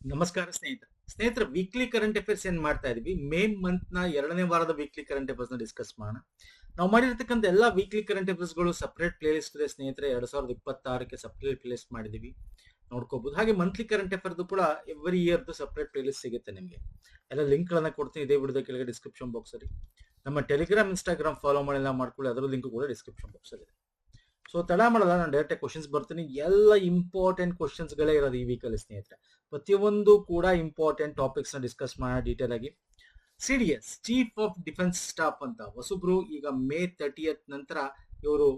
ನಮಸ್ಕಾರ ಸ್ನೇಹಿತರೆ weekly current affairs ಏನ್ ಮಾಡ್ತಾ ಇದೀವಿ. ಮೇ ಮಂತ್ ನ 2ನೇ ವಾರದ ವೀಕ್ಲಿ ಕರೆಂಟ್ ಅಫೇರ್ಸ್ ನ ಡಿಸ್ಕಸ್ ಮಾಡೋಣ. ನಾವು ಮಾಡಿರ್ತಕ್ಕಂಥ ಎಲ್ಲಾ ವೀಕ್ಲಿ ಕರೆಂಟ್ ಅಫೇರ್ಸ್ ಗಳು ಸಪರೇಟ್ ಪ್ಲೇ ಲಿಸ್ಟ್ ಇದೆ ಸ್ನೇಹಿತರೆ. 2026ಕ್ಕೆ ಸಪರೇಟ್ ಪ್ಲೇ ಲಿಸ್ಟ್ ಮಾಡಿದೀವಿ, ನೋಡ್ಕೋಬಹುದು. ಹಾಗೆ ಮಂತ್ಲಿ ಕರೆಂಟ್ ಅಫೇರ್ಸ್ ಕೂಡ every year separate play list ಸಿಗುತ್ತೆ ನಿಮಗೆ. ಎಲ್ಲ ಲಿಂಕ್ ಗಳನ್ನ ಕೊಡ್ತೀನಿ ಇದೇ ವಿಡಿಯೋದ ಕೆಳಗೆ ಡಿಸ್ಕ್ರಿಪ್ಷನ್ ಬಾಕ್ಸ್ ಅಲ್ಲಿ. ನಮ್ಮ ಟೆಲಿಗ್ರಾಮ್ ಇನ್ಸ್ಟಾಗ್ರಾಮ್ ಫಾಲೋ ಮಾಡಿಲ್ಲ ಮಾಡ್ಕೊಳ್ಳಿ, ಅದರ ಲಿಂಕ್ ಕೂಡ ಡಿಸ್ಕ್ರಿಪ್ಷನ್ ಬಾಕ್ಸ್ ಅಲ್ಲಿ ಇದೆ. ಸೊ ತಡ ಮಾಡಲ್ಲ, ನಾನು ಡೈರೆಕ್ಟ್ ಕ್ವಶನ್ಸ್ ಬರ್ತೀನಿ. ಎಲ್ಲ ಇಂಪಾರ್ಟೆಂಟ್ ಕ್ವಶನ್ಸ್ ಗಳೇ ಇರೋದು ಈ ವೀಕಲ್ಲಿ ಸ್ನೇಹಿತರೆ. ಪ್ರತಿಯೊಂದು ಕೂಡ ಇಂಪಾರ್ಟೆಂಟ್ ಟಾಪಿಕ್ಸ್ ನ ಡಿಸ್ಕಸ್ ಮಾಡೋಣ ಡೀಟೇಲ್ ಆಗಿ. CDS chief of defence staff ಅಂತ ಹೊಸಬ್ರು ಈಗ ಮೇ 30th ನಂತರ ಇವರು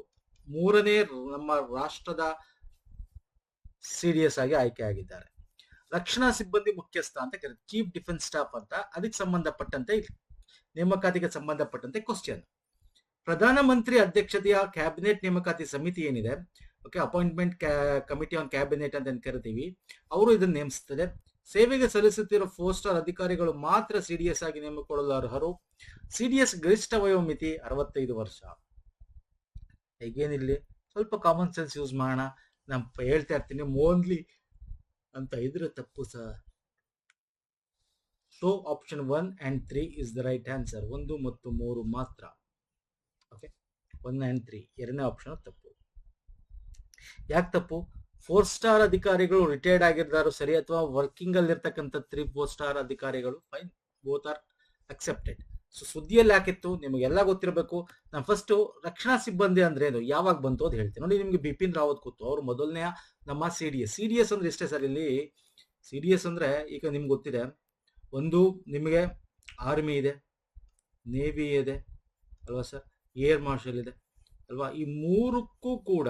3ನೇ ನಮ್ಮ ರಾಷ್ಟ್ರದ ಸಿಡಿಎಸ್ ಆಗಿ ಆಯ್ಕೆ ಆಗಿದ್ದಾರೆ. ರಕ್ಷಣಾ ಸಿಬ್ಬಂದಿ ಮುಖ್ಯಸ್ಥ ಅಂತ ಕರೀತಾರೆ, ಚೀಫ್ ಡಿಫೆನ್ಸ್ ಸ್ಟಾಫ್ ಅಂತ. ಅದಕ್ಕೆ ಸಂಬಂಧಪಟ್ಟಂತೆ ನೇಮಕಾತಿಗೆ ಸಂಬಂಧಪಟ್ಟಂತೆ ಕ್ವಶನ್. ಪ್ರಧಾನಮಂತ್ರಿ ಅಧ್ಯಕ್ಷತೆಯ ಕ್ಯಾಬಿನೆಟ್ ನೇಮಕಾತಿ ಸಮಿತಿ ಏನಿದೆ, okay, appointment committee on cabinet ಅಂತ ಕರಿತೀವಿ, ಅವರು ಇದನ್ನು ನೇಮಿಸುತ್ತದೆ. ಸೇವೆಗೆ ಸಲ್ಲಿಸುತ್ತಿರುವ 4 ಸ್ಟಾರ್ ಅಧಿಕಾರಿಗಳು ಮಾತ್ರ ಸಿಡಿಎಸ್ ಆಗಿ ನೇಮಕೊಳ್ಳಲು ಅರ್ಹರು. ಸಿಡಿಎಸ್ ಗರಿಷ್ಠ ವಯೋಮಿತಿ 65 ವರ್ಷ. ಹೇಗೇನಿಲ್ಲಿ ಸ್ವಲ್ಪ ಕಾಮನ್ ಸೆನ್ಸ್ ಯೂಸ್ ಮಾಡೋಣ. ನಾನು ಹೇಳ್ತಾ ಇರ್ತೀನಿ ಮೋನ್ಲಿ ಅಂತ ಇದ್ರೆ ತಪ್ಪು sir. So option 1 and 3 is the right answer. 1 ಮತ್ತು 3 ಮಾತ್ರ. ಓಕೆ, 1 and 3 ಎರಡನೇ ಆಪ್ಷನ್ ತಪ್ಪು. ಯಾಕೆ ತಪ್ಪು? 4 ಸ್ಟಾರ್ ಅಧಿಕಾರಿಗಳು ರಿಟೈರ್ಡ್ ಆಗಿರ್ತಾರೋ ಸರಿ, ಅಥವಾ ವರ್ಕಿಂಗ್ ಅಲ್ಲಿ ಇರ್ತಕ್ಕಂಥ 3-4 ಸ್ಟಾರ್ ಅಧಿಕಾರಿಗಳು fine, both are accepted. So ಸುದ್ದಿಯಲ್ಲಿ ಯಾಕಿತ್ತು ನಿಮಗೆಲ್ಲ ಗೊತ್ತಿರಬೇಕು. ನಾನು ಫಸ್ಟ್ ರಕ್ಷಣಾ ಸಿಬ್ಬಂದಿ ಅಂದ್ರೆ ಏನು, ಯಾವಾಗ ಬಂತು ಅಂತ ಹೇಳ್ತೀನಿ ನೋಡಿ. ನಿಮ್ಗೆ ಬಿಪಿನ್ ರಾವತ್ ಕೂತು, ಅವರು ಮೊದಲನೆಯ ನಮ್ಮ ಸಿಡಿಎಸ್ ಅಂದ್ರೆ ಇಷ್ಟೇ ಸರ್. ಇಲ್ಲಿ ಸಿಡಿಎಸ್ ಅಂದ್ರೆ ಈಗ ನಿಮ್ಗೆ ಗೊತ್ತಿದೆ, ಒಂದು ನಿಮಗೆ ಆರ್ಮಿ ಇದೆ, ನೇವಿ ಇದೆ ಅಲ್ವಾ ಸರ್, ಏರ್ ಮಾರ್ಷಲ್ ಇದೆ ಅಲ್ವಾ. ಈ ಮೂರಕ್ಕೂ ಕೂಡ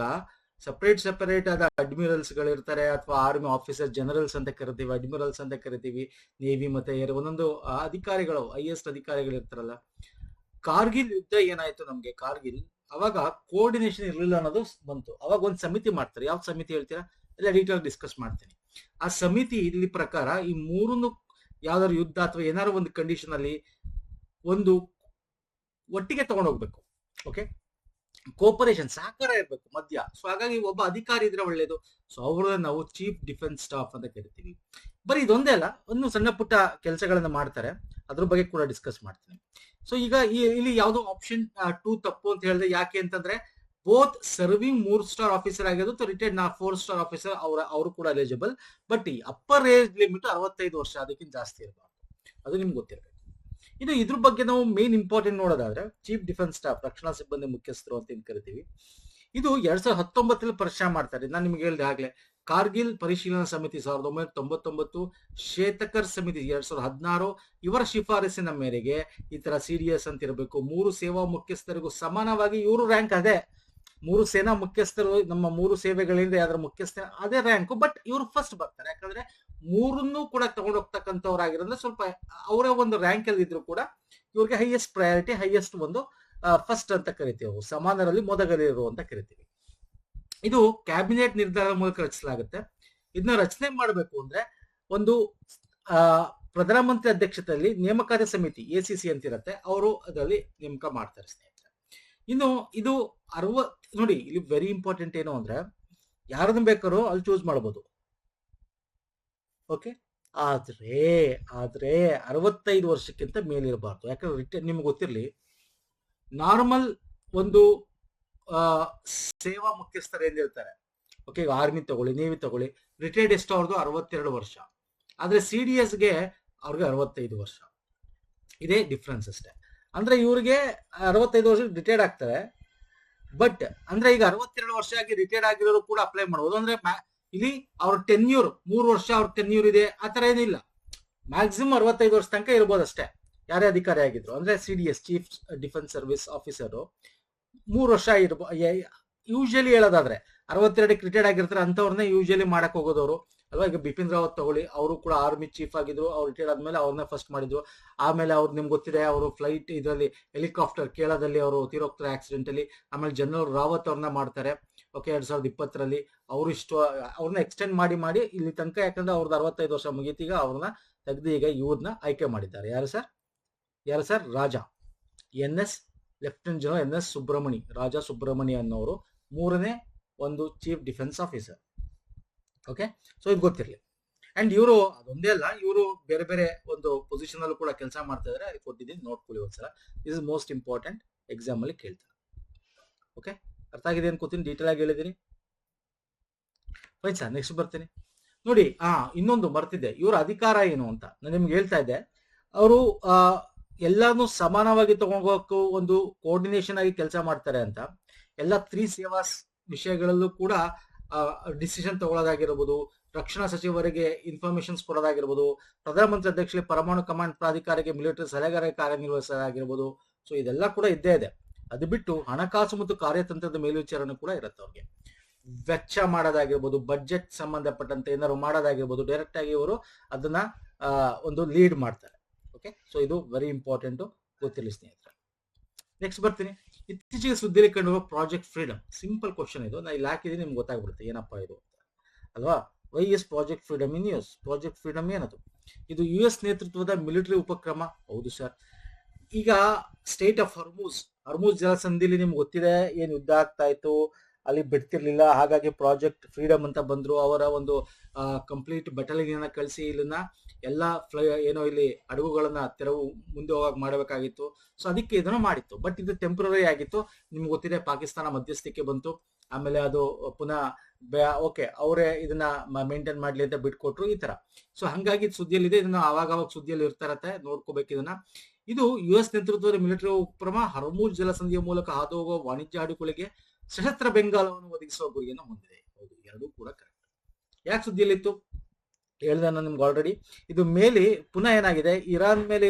ಸಪರೇಟ್ ಆದ ಅಡ್ಮಿರಲ್ಸ್ ಗಳಿರ್ತಾರೆ, ಅಥವಾ ಆರ್ಮಿ ಆಫೀಸರ್ ಜನರಲ್ಸ್ ಅಂತ ಕರಿತೀವಿ, ಅಡ್ಮಿರಲ್ಸ್ ಅಂತ ಕರಿತೀವಿ. ನೇವಿ ಮತ್ತೆ ಏರ್ ಒಂದೊಂದು ಅಧಿಕಾರಿಗಳು, ಹೈಯೆಸ್ಟ್ ಅಧಿಕಾರಿಗಳು ಇರ್ತಾರಲ್ಲ. ಕಾರ್ಗಿಲ್ ಯುದ್ಧ ಏನಾಯ್ತು ನಮ್ಗೆ, ಕಾರ್ಗಿಲ್ ಅವಾಗ ಕೋಆರ್ಡಿನೇಷನ್ ಇರಲಿಲ್ಲ ಅನ್ನೋದು ಬಂತು. ಅವಾಗ ಒಂದು ಸಮಿತಿ ಮಾಡ್ತಾರೆ. ಯಾವ ಸಮಿತಿ ಹೇಳ್ತೀರಾ, ಎಲ್ಲ ಡೀಟೇಲ್ ಡಿಸ್ಕಸ್ ಮಾಡ್ತೀನಿ. ಆ ಸಮಿತಿ ಇಲ್ಲಿ ಪ್ರಕಾರ ಈ ಮೂರನ್ನು ಯಾವ್ದಾದ್ರು ಯುದ್ಧ ಅಥವಾ ಏನಾದ್ರು ಒಂದು ಕಂಡೀಷನ್ ಅಲ್ಲಿ ಒಂದು ಒಟ್ಟಿಗೆ ತಗೊಂಡೋಗ್ಬೇಕು. ಓಕೆ, ಕೋಪರೇಷನ್, ಸಹಕಾರ ಇರಬೇಕು ಮಧ್ಯ. ಸೊ ಹಾಗಾಗಿ ಒಬ್ಬ ಅಧಿಕಾರಿ ಇದ್ರೆ ಒಳ್ಳೇದು. ಸೊ ಅವ್ರನ್ನ ನಾವು ಚೀಫ್ ಡಿಫೆನ್ಸ್ ಸ್ಟಾಫ್ ಅಂತ ಕರಿತೀವಿ. ಬರೀ ಇದೊಂದೇ ಅಲ್ಲ, ಒಂದು ಸಣ್ಣ ಪುಟ್ಟ ಕೆಲಸಗಳನ್ನ ಮಾಡ್ತಾರೆ, ಅದ್ರ ಬಗ್ಗೆ ಕೂಡ ಡಿಸ್ಕಸ್ ಮಾಡ್ತೀನಿ. ಸೊ ಈಗ ಇಲ್ಲಿ ಯಾವ್ದು ಆಪ್ಷನ್ 2 ತಪ್ಪು ಅಂತ ಹೇಳಿದ್ರೆ, ಯಾಕೆ ಅಂತಂದ್ರೆ ಬೋತ್ ಸರ್ವಿಂಗ್ 3 ಸ್ಟಾರ್ ಆಫೀಸರ್ ಆಗಿರೋದು, ರಿಟೈರ್ಡ್ 4 ಸ್ಟಾರ್ ಆಫೀಸರ್ ಅವರು ಕೂಡ ಎಲಿಜಿಬಲ್. ಬಟ್ ಈ ಅಪ್ಪರ್ ಏಜ್ ಲಿಮಿಟ್ 65 ವರ್ಷ, ಅದಕ್ಕಿಂತ ಜಾಸ್ತಿ ಇರಬಾರ್ದು. ಅದು ನಿಮ್ಗೆ ಗೊತ್ತಿರಬೇಕು. ಇದ್ರ ಬಗ್ಗೆ ನಾವು ಮೇನ್ ಇಂಪಾರ್ಟೆಂಟ್ ನೋಡೋದಾದ್ರೆ, ಚೀಫ್ ಡಿಫೆನ್ಸ್ ಸ್ಟಾಫ್ ರಕ್ಷಣಾ ಸಿಬ್ಬಂದಿ ಮುಖ್ಯಸ್ಥರು ಅಂತ ಕರಿತೀವಿ. ಇದು 2019 ಪರಿಚಯ ಮಾಡ್ತಾರೆ. ನಾನು ನಿಮ್ಗೆ ಹೇಳಿದೆ ಆಗ್ಲೇ, ಕಾರ್ಗಿಲ್ ಪರಿಶೀಲನಾ ಸಮಿತಿ 1999, ಶ್ವೇತಕರ್ ಸಮಿತಿ 2016, ಇವರ ಶಿಫಾರಸಿನ ಮೇರೆಗೆ ಈ ತರ ಸಿಡಿಎಸ್ ಅಂತ ಇರಬೇಕು. 3 ಸೇವಾ ಮುಖ್ಯಸ್ಥರಿಗೂ ಸಮಾನವಾಗಿ ಇವರು ರ್ಯಾಂಕ್ ಅದೇ. 3 ಸೇನಾ ಮುಖ್ಯಸ್ಥರು, ನಮ್ಮ 3 ಸೇವೆಗಳಿಂದ ಯಾವ್ದ್ರ ಮುಖ್ಯಸ್ಥ ಅದೇ ರ್ಯಾಂಕು. ಬಟ್ ಇವರು ಫಸ್ಟ್ ಬರ್ತಾರೆ, ಯಾಕಂದ್ರೆ ಮೂರನ್ನು ಕೂಡ ತಗೊಂಡೋಗ್ತಕ್ಕಂಥವ್ರಾಗಿರೋದ್ರೆ ಸ್ವಲ್ಪ ಅವರೇ ಒಂದು ರ್ಯಾಂಕ್ ಅಲ್ಲಿ ಇದ್ರು ಕೂಡ ಇವ್ರಿಗೆ ಹೈಯೆಸ್ಟ್ ಪ್ರಯಾರಿಟಿ, ಹೈಯೆಸ್ಟ್ ಒಂದು ಫಸ್ಟ್ ಅಂತ ಕರಿತೀವಿ. ಸಮಾನರಲ್ಲಿ ಮೊದಲಿರು ಅಂತ ಕರಿತೀವಿ. ಇದು ಕ್ಯಾಬಿನೆಟ್ ನಿರ್ಧಾರದ ಮೂಲಕ ರಚಿಸಲಾಗುತ್ತೆ. ಇದನ್ನ ರಚನೆ ಮಾಡಬೇಕು ಅಂದ್ರೆ ಒಂದು ಪ್ರಧಾನಮಂತ್ರಿ ಅಧ್ಯಕ್ಷತೆಯಲ್ಲಿ ನೇಮಕಾತಿ ಸಮಿತಿ ACC ಅಂತ ಇರುತ್ತೆ, ಅವರು ಅದರಲ್ಲಿ ನೇಮಕ ಮಾಡ್ತಾರೆ ಸ್ನೇಹಿತರೆ. ಇನ್ನು ಇದು 60 ನೋಡಿ, ಇಲ್ಲಿ ವೆರಿ ಇಂಪಾರ್ಟೆಂಟ್ ಏನು ಅಂದ್ರೆ, ಯಾರನ್ನ ಬೇಕಾದ್ರೂ ಅಲ್ಲಿ ಚೂಸ್ ಮಾಡಬಹುದು. ಓಕೆ, ಆದ್ರೆ 65 ವರ್ಷಕ್ಕಿಂತ ಮೇಲಿರಬಾರ್ದು. ಯಾಕಂದ್ರೆ ನಿಮ್ಗೆ ಗೊತ್ತಿರಲಿ, ನಾರ್ಮಲ್ ಒಂದು ಸೇವಾ ಮುಖ್ಯಸ್ಥರು ಏನಿರ್ತಾರೆ, ಓಕೆ, ಆರ್ಮಿ ತಗೊಳ್ಳಿ, ನೇವಿ ತಗೊಳ್ಳಿ, ರಿಟೈರ್ಡ್ ಎಷ್ಟು ಅವ್ರದ್ದು 62 ವರ್ಷ. ಆದ್ರೆ ಸಿಡಿಎಸ್ಗೆ ಅವ್ರಿಗೆ 65 ವರ್ಷ. ಇದೇ ಡಿಫ್ರೆನ್ಸ್ ಅಷ್ಟೇ. ಅಂದ್ರೆ ಇವ್ರಿಗೆ 65 ವರ್ಷ ರಿಟೈರ್ಡ್ ಆಗ್ತಾರೆ. ಬಟ್ ಅಂದ್ರೆ ಈಗ 62 ವರ್ಷ ಆಗಿ ರಿಟೈರ್ಡ್ ಆಗಿರೋರು ಕೂಡ ಅಪ್ಲೈ ಮಾಡಬಹುದು. ಅಂದ್ರೆ ಇಲ್ಲಿ ಅವ್ರ ಟೆನ್ಯೂರ್ 3 ವರ್ಷ ಅವ್ರ ಟೆನ್ಯೂರ್ ಇದೆ, ಆತರ ಏನಿಲ್ಲ. ಮ್ಯಾಕ್ಸಿಮಮ್ 65 ವರ್ಷ ತನಕ ಇರ್ಬೋದು ಅಷ್ಟೇ, ಯಾರೇ ಅಧಿಕಾರಿ ಆಗಿದ್ರು. ಅಂದ್ರೆ CDS chief defence service officer 3 ವರ್ಷ ಯೂಶಲಿ ಹೇಳೋದಾದ್ರೆ 62ಕ್ಕೆ ರಿಟೈರ್ಡ್ ಆಗಿರ್ತಾರೆ, ಅಂತವ್ರನ್ನೇ ಯೂಶಲಿ ಮಾಡಕ್ ಹೋಗೋದವ್ರು ಅಲ್ವಾ. ಈಗ ಬಿಪಿನ್ ರಾವತ್ ತಗೊಳ್ಳಿ, ಅವರು ಕೂಡ ಆರ್ಮಿ ಚೀಫ್ ಆಗಿದ್ರು, ಅವ್ರು ರಿಟೈರ್ಡ್ ಆದ್ಮೇಲೆ ಅವ್ರನ್ನ ಫಸ್ಟ್ ಮಾಡಿದ್ರು. ಆಮೇಲೆ ಅವ್ರು ನಿಮ್ಗೆ ಗೊತ್ತಿದೆ, ಅವರು ಫ್ಲೈಟ್ ಇದರಲ್ಲಿ ಹೆಲಿಕಾಪ್ಟರ್ ಕೇರಳದಲ್ಲಿ ಅವರು ತೀರೋಗ್ತಾರೆ ಆಕ್ಸಿಡೆಂಟ್ ಅಲ್ಲಿ. ಆಮೇಲೆ ಜನರಲ್ ರಾವತ್ ಅವ್ರನ್ನ ಮಾಡ್ತಾರೆ, ಓಕೆ, 2020ರಲ್ಲಿ. ಅವರು ಅವ್ರನ್ನ ಎಕ್ಸ್ಟೆಂಡ್ ಮಾಡಿ ಇಲ್ಲಿ ತನಕ, ಯಾಕಂದ್ರೆ ಅವ್ರದ್ದು 65 ವರ್ಷ ಮುಗೀತೀಗ, ಅವ್ರನ್ನ ತೆಗೆದು ಈಗ ಇವ್ರನ್ನ ಆಯ್ಕೆ ಮಾಡಿದ್ದಾರೆ. ಯಾರು ಸರ್? ರಾಜ NS lieutenant general NS Subramani, Raja Subramani ಅನ್ನೋರು 3ನೇ ಒಂದು chief defence officer. Okay, so ಇದು ಗೊತ್ತಿರಲಿ. ಅಂಡ್ ಇವರು ಅದೊಂದೇ ಅಲ್ಲ, ಇವರು ಬೇರೆ ಬೇರೆ ಒಂದು ಪೊಸಿಷನ್ ಅಲ್ಲೂ ಕೂಡ ಕೆಲಸ ಮಾಡ್ತಾ ಇದಾರೆ, ಅದಕ್ಕೆ ಕೊಟ್ಟಿದ್ದೀನಿ, ನೋಡ್ಕೊಳ್ಳಿ ಒಂದ್ಸಲ. This is most important, exam ಅಲ್ಲಿ ಕೇಳ್ತಾರೆ. ಓಕೆ, ಅರ್ಥ ಆಗಿದೆ ಅನ್ಕೋತೀನಿ, ಡೀಟೇಲ್ ಆಗಿ ಹೇಳಿದೀನಿ. ಫೈನ್ ಸರ್, ನೆಕ್ಸ್ಟ್ ಬರ್ತೀನಿ ನೋಡಿ. ಇನ್ನೊಂದು ಬರ್ತಿದ್ದೆ, ಇವರ ಅಧಿಕಾರ ಏನು ಅಂತ ನಾನು ನಿಮ್ಗೆ ಹೇಳ್ತಾ ಇದ್ದೆ. ಅವರು ಎಲ್ಲಾನು ಸಮಾನವಾಗಿ ತಗೊಂಡೋಗಕ್ಕೂ ಒಂದು ಕೋಆರ್ಡಿನೇಷನ್ ಆಗಿ ಕೆಲಸ ಮಾಡ್ತಾರೆ ಅಂತ. ಎಲ್ಲ 3 ಸೇವಾ ವಿಷಯಗಳಲ್ಲೂ ಕೂಡ ಡಿಸಿಷನ್ ತಗೊಳ್ಳೋದಾಗಿರ್ಬೋದು, ರಕ್ಷಣಾ ಸಚಿವರಿಗೆ ಇನ್ಫಾರ್ಮೇಶನ್ಸ್ ಕೊಡೋದಾಗಿರ್ಬೋದು, ಪ್ರಧಾನಮಂತ್ರಿ ಅಧ್ಯಕ್ಷರಿಗೆ ಪರಮಾಣು ಕಮಾಂಡ್ ಪ್ರಾಧಿಕಾರಕ್ಕೆ ಮಿಲಿಟರಿ ಸಲಹೆಗಾರ ಕಾರ್ಯನಿರ್ವಹಿಸೋದಾಗಿರ್ಬೋದು. ಸೊ ಇದೆಲ್ಲ ಕೂಡ ಇದ್ದೇ ಇದೆ. ಅದು ಬಿಟ್ಟು ಹಣಕಾಸು ಮತ್ತು ಕಾರ್ಯತಂತ್ರದ ಮೇಲ್ವಿಚಾರಣೆ ಕೂಡ ಇರುತ್ತೆ ಅವ್ರಿಗೆ. ವೆಚ್ಚ ಮಾಡೋದಾಗಿರ್ಬೋದು, ಬಜೆಟ್ ಸಂಬಂಧಪಟ್ಟಂತೆ ಏನಾದ್ರು ಮಾಡೋದಾಗಿರ್ಬೋದು, ಡೈರೆಕ್ಟ್ ಆಗಿ ಇವರು ಅದನ್ನ ಒಂದು ಲೀಡ್ ಮಾಡ್ತಾರೆ. ಓಕೆ, ಸೊ ಇದು ವೆರಿ ಇಂಪಾರ್ಟೆಂಟ್, ಗೊತ್ತಿರಲಿ ಸ್ನೇಹಿತರೆ. ನೆಕ್ಸ್ಟ್ ಬರ್ತೀನಿ. ಇತ್ತೀಚೆಗೆ ಸುದ್ದಿಯಲ್ಲಿ ಕಂಡುಬರುವ ಪ್ರಾಜೆಕ್ಟ್ ಫ್ರೀಡಮ್. ಸಿಂಪಲ್ ಕ್ವಶನ್ ಇದು, ನಾನು ಇಲ್ಲಿ ಹಾಕಿದ್ದೀನಿ, ನಿಮ್ಗೆ ಗೊತ್ತಾಗ್ಬಿಡುತ್ತೆ ಏನಪ್ಪಾ ಇದು ಅಂತ ಅಲ್ವಾ. Why is project freedom in US? Project freedom ಏನದು? ಇದು ಯುಎಸ್ ನೇತೃತ್ವದ ಮಿಲಿಟರಿ ಉಪಕ್ರಮ. ಹೌದು ಸರ್. ಈಗ ಸ್ಟೇಟ್ ಆಫ್ ಹರ್ಮೂಜ್ ಜಲಸಂಧಿಲಿ ನಿಮ್ಗೆ ಗೊತ್ತಿದೆ, ಏನ್ ಯುದ್ಧ ಆಗ್ತಾ ಇತ್ತು, ಅಲ್ಲಿ ಬಿಡ್ತಿರ್ಲಿಲ್ಲ, ಹಾಗಾಗಿ ಪ್ರಾಜೆಕ್ಟ್ ಫ್ರೀಡಮ್ ಅಂತ ಬಂದ್ರು. ಅವರ ಒಂದು ಕಂಪ್ಲೀಟ್ ಬೆಟಲಿಯನ್ ಕಳಿಸಿ ಇಲ್ಲಿನ ಎಲ್ಲ ಏನೋ ಇಲ್ಲಿ ಹಡಗುಗಳನ್ನ ತೆರವು ಮುಂದೆ ಹೋಗಾಗ ಮಾಡಬೇಕಾಗಿತ್ತು. ಸೊ ಅದಕ್ಕೆ ಇದನ್ನ ಮಾಡಿತ್ತು. ಬಟ್ ಇದು ಟೆಂಪ್ರರಿ ಆಗಿತ್ತು. ನಿಮ್ಗೆ ಗೊತ್ತಿದೆ, ಪಾಕಿಸ್ತಾನ ಮಧ್ಯಸ್ಥಿಕೆ ಬಂತು, ಆಮೇಲೆ ಅದು ಪುನಃ ಓಕೆ ಅವರೇ ಇದನ್ನ ಮೇಂಟೈನ್ ಮಾಡ್ಲಿ ಅಂತ ಬಿಟ್ಕೊಟ್ರು, ಈ ತರ. ಸೊ ಹಂಗಾಗಿ ಸುದ್ದಿಯಲ್ಲಿದೆ, ಇದನ್ನ ಅವಾಗ ಸುದ್ದಿಯಲ್ಲಿ ಇರ್ತಾರತ್ತೆ, ನೋಡ್ಕೋಬೇಕು ಇದನ್ನ. ಇದು ಯುಎಸ್ ನೇತೃತ್ವದ ಮಿಲಿಟರಿ ಉಪಕ್ರಮ ಹರ್ಮೂಜ್ ಜಲಸಂಧಿಯ ಮೂಲಕ ಹಾದು ಹೋಗುವ ವಾಣಿಜ್ಯ ಹಡಗುಗಳಿಗೆ ಸಶಸ್ತ್ರ ಬೆಂಗಾಲವನ್ನು ಒದಗಿಸುವ ಗುರಿಯನ್ನು ಹೊಂದಿದೆ. ಹೌದು, ಎರಡೂ ಕೂಡ ಕರೆಕ್ಟ್. ಯಾಕೆ ಸುದ್ದಿಯಲ್ಲಿತ್ತು ಹೇಳಿದೆ ನಾನು ನಿಮ್ಗೆ ಆಲ್ರೆಡಿ. ಇದು ಮೇಲೆ ಪುನಃ ಏನಾಗಿದೆ, ಇರಾನ್ ಮೇಲೆ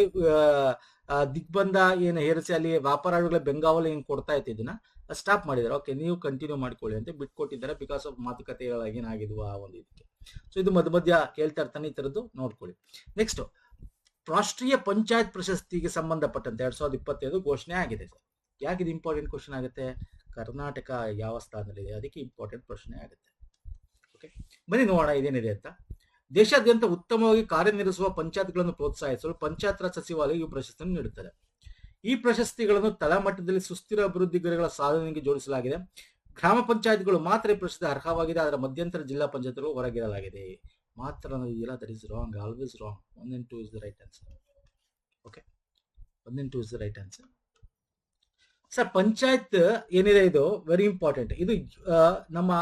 ದಿಗ್ಬಂಧ ಏನು ಹೇರಿಸಿ ಅಲ್ಲಿ ವ್ಯಾಪಾರ ಹಡಗುಗಳ ಬೆಂಗಾವಲು ಏನು ಕೊಡ್ತಾ ಇತ್ತು, ಇದನ್ನ ಸ್ಟಾಪ್ ಮಾಡಿದ್ದಾರೆ. ಓಕೆ, ನೀವು ಕಂಟಿನ್ಯೂ ಮಾಡ್ಕೊಳ್ಳಿ ಅಂತ ಬಿಟ್ಕೊಟ್ಟಿದ್ದಾರೆ, ಬಿಕಾಸ್ ಆಫ್ ಮಾತುಕತೆಗಳ ಏನಾಗಿದ್ವು ಆ ಒಂದು ಇದಕ್ಕೆ. ಸೊ ಇದು ಮಧ್ಯ ಕೇಳ್ತಾ ಇರ್ತಾನೆ, ಈ ತರದ್ದು ನೋಡ್ಕೊಳ್ಳಿ. ನೆಕ್ಸ್ಟ್, ರಾಷ್ಟ್ರೀಯ ಪಂಚಾಯತ್ ಪ್ರಶಸ್ತಿಗೆ ಸಂಬಂಧಪಟ್ಟಂತೆ 2025 ಘೋಷಣೆ ಆಗಿದೆ ಸರ್. ಯಾಕೆ ಇದು ಇಂಪಾರ್ಟೆಂಟ್ ಕ್ವಶನ್ ಆಗುತ್ತೆ? ಕರ್ನಾಟಕ ಯಾವ ಸ್ಥಾನದಲ್ಲಿದೆ, ಅದಕ್ಕೆ ಇಂಪಾರ್ಟೆಂಟ್ ಪ್ರಶ್ನೆ ಆಗುತ್ತೆ. ಓಕೆ, ಬನ್ನಿ ನೋಡೋಣ ಇದೇನಿದೆ ಅಂತ. ದೇಶಾದ್ಯಂತ ಉತ್ತಮವಾಗಿ ಕಾರ್ಯನಿರ್ವಹಿಸುವ ಪಂಚಾಯತ್ಗಳನ್ನು ಪ್ರೋತ್ಸಾಹಿಸಲು ಪಂಚಾಯತ್ ರಾಜ್ ಸಚಿವಾಲಯ ಈ ಪ್ರಶಸ್ತಿಯನ್ನು ನೀಡುತ್ತದೆ. ಈ ಪ್ರಶಸ್ತಿಗಳನ್ನು ತಳಮಟ್ಟದಲ್ಲಿ ಸುಸ್ಥಿರ ಅಭಿವೃದ್ಧಿ ಗುರಿಗಳ ಸಾಧನೆಗೆ ಜೋಡಿಸಲಾಗಿದೆ. ಗ್ರಾಮ ಪಂಚಾಯತ್ಗಳು ಮಾತ್ರ ಈ ಪ್ರಶಸ್ತಿ ಅರ್ಹವಾಗಿದೆ, ಅದರ ಮಧ್ಯಂತರ ಜಿಲ್ಲಾ ಪಂಚಾಯತ್ಗಳು ಹೊರಗಿರಲಾಗಿದೆ. ಮಾತ್ರ ಅನ್ನೋದಿಲ್ಲ, that is wrong, always wrong. 1 and 2 is the right answer. Okay, 1 and 2 is the right answer. Sir, panchayat ಏನಿದೆ ಇದು ವೆರಿ ಇಂಪಾರ್ಟೆಂಟ್. ಇದು ನಮ್ಮ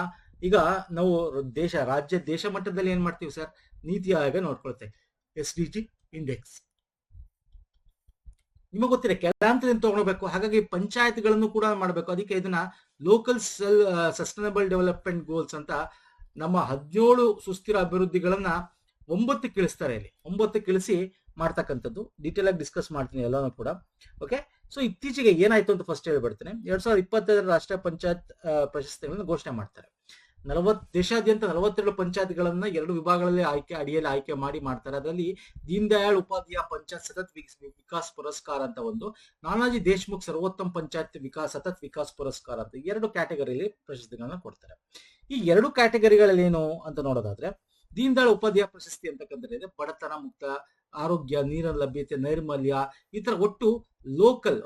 ಈಗ ನಾವು ದೇಶ ಮಟ್ಟದಲ್ಲಿ ಏನ್ ಮಾಡ್ತೀವಿ sir, NITI Aayog ನೋಡ್ಕೊಳ್ತೆ, SDG index ನಿಮಗೆ ಗೊತ್ತಿದೆ, ಕೆಲಂತರಿಂದ ತಗೊಳ್ಬೇಕು. ಹಾಗಾಗಿ ಪಂಚಾಯತ್ಗಳನ್ನು ಕೂಡ ಮಾಡಬೇಕು. ಅದಕ್ಕೆ ಇದನ್ನ ಲೋಕಲ್ ಸಸ್ಟೈನಬಲ್ ಡೆವಲಪ್ಮೆಂಟ್ ಗೋಲ್ಸ್ ಅಂತ ನಮ್ಮ 17 ಸುಸ್ಥಿರ ಅಭಿವೃದ್ಧಿಗಳನ್ನ 9 ಇಳಿಸ್ತಾರೆ. ಇಲ್ಲಿ 9 ಇಳಿಸಿ ಮಾಡ್ತಕ್ಕಂಥದ್ದು. ಡೀಟೇಲ್ ಆಗಿ ಡಿಸ್ಕಸ್ ಮಾಡ್ತೀನಿ ಎಲ್ಲಾನು ಕೂಡ. ಓಕೆ, ಸೊ ಇತ್ತೀಚೆಗೆ ಏನಾಯ್ತು ಅಂತ ಫಸ್ಟ್ ಹೇಳ್ಬಿಡ್ತೇನೆ. 2025 ರಾಷ್ಟ್ರೀಯ ಪಂಚಾಯತ್ ಪ್ರಶಸ್ತಿಗಳನ್ನು ಘೋಷಣೆ ಮಾಡ್ತಾರೆ. ದೇಶಾದ್ಯಂತ 42 ಪಂಚಾಯತ್ಗಳನ್ನ 2 ವಿಭಾಗಗಳಲ್ಲಿ ಅಡಿಯಲ್ಲಿ ಆಯ್ಕೆ ಮಾಡ್ತಾರೆ. ಅದರಲ್ಲಿ ದೀನ್ ದಯಾಳ್ ಉಪಾಧ್ಯಾಯ ಪಂಚಾಯತ್ ಸತತ್ ವಿಕಾಸ್ ಪುರಸ್ಕಾರ ಅಂತ ಒಂದು, ನಾನಾಜಿ ದೇಶ್ಮುಖ್ ಸರ್ವೋತ್ತಮ ಪಂಚಾಯತ್ ಸತತ್ ವಿಕಾಸ್ ಪುರಸ್ಕಾರ ಅಂತ 2 ಕ್ಯಾಟಗರಿಯಲ್ಲಿ ಪ್ರಶಸ್ತಿಗಳನ್ನ ಕೊಡ್ತಾರೆ. ಈ 2 ಕ್ಯಾಟಗರಿಗಳಲ್ಲಿ ಏನು ಅಂತ ನೋಡೋದಾದ್ರೆ, ದೀನ್ ದಯಾಳ್ ಉಪಾಧ್ಯಾಯ ಪ್ರಶಸ್ತಿ ಅಂತಕ್ಕಂಥದ್ದು ಬಡತನ ಮುಕ್ತ, ಆರೋಗ್ಯ, ನೀರಿನ ಲಭ್ಯತೆ, ನೈರ್ಮಲ್ಯ, ಈ ತರ ಒಟ್ಟು local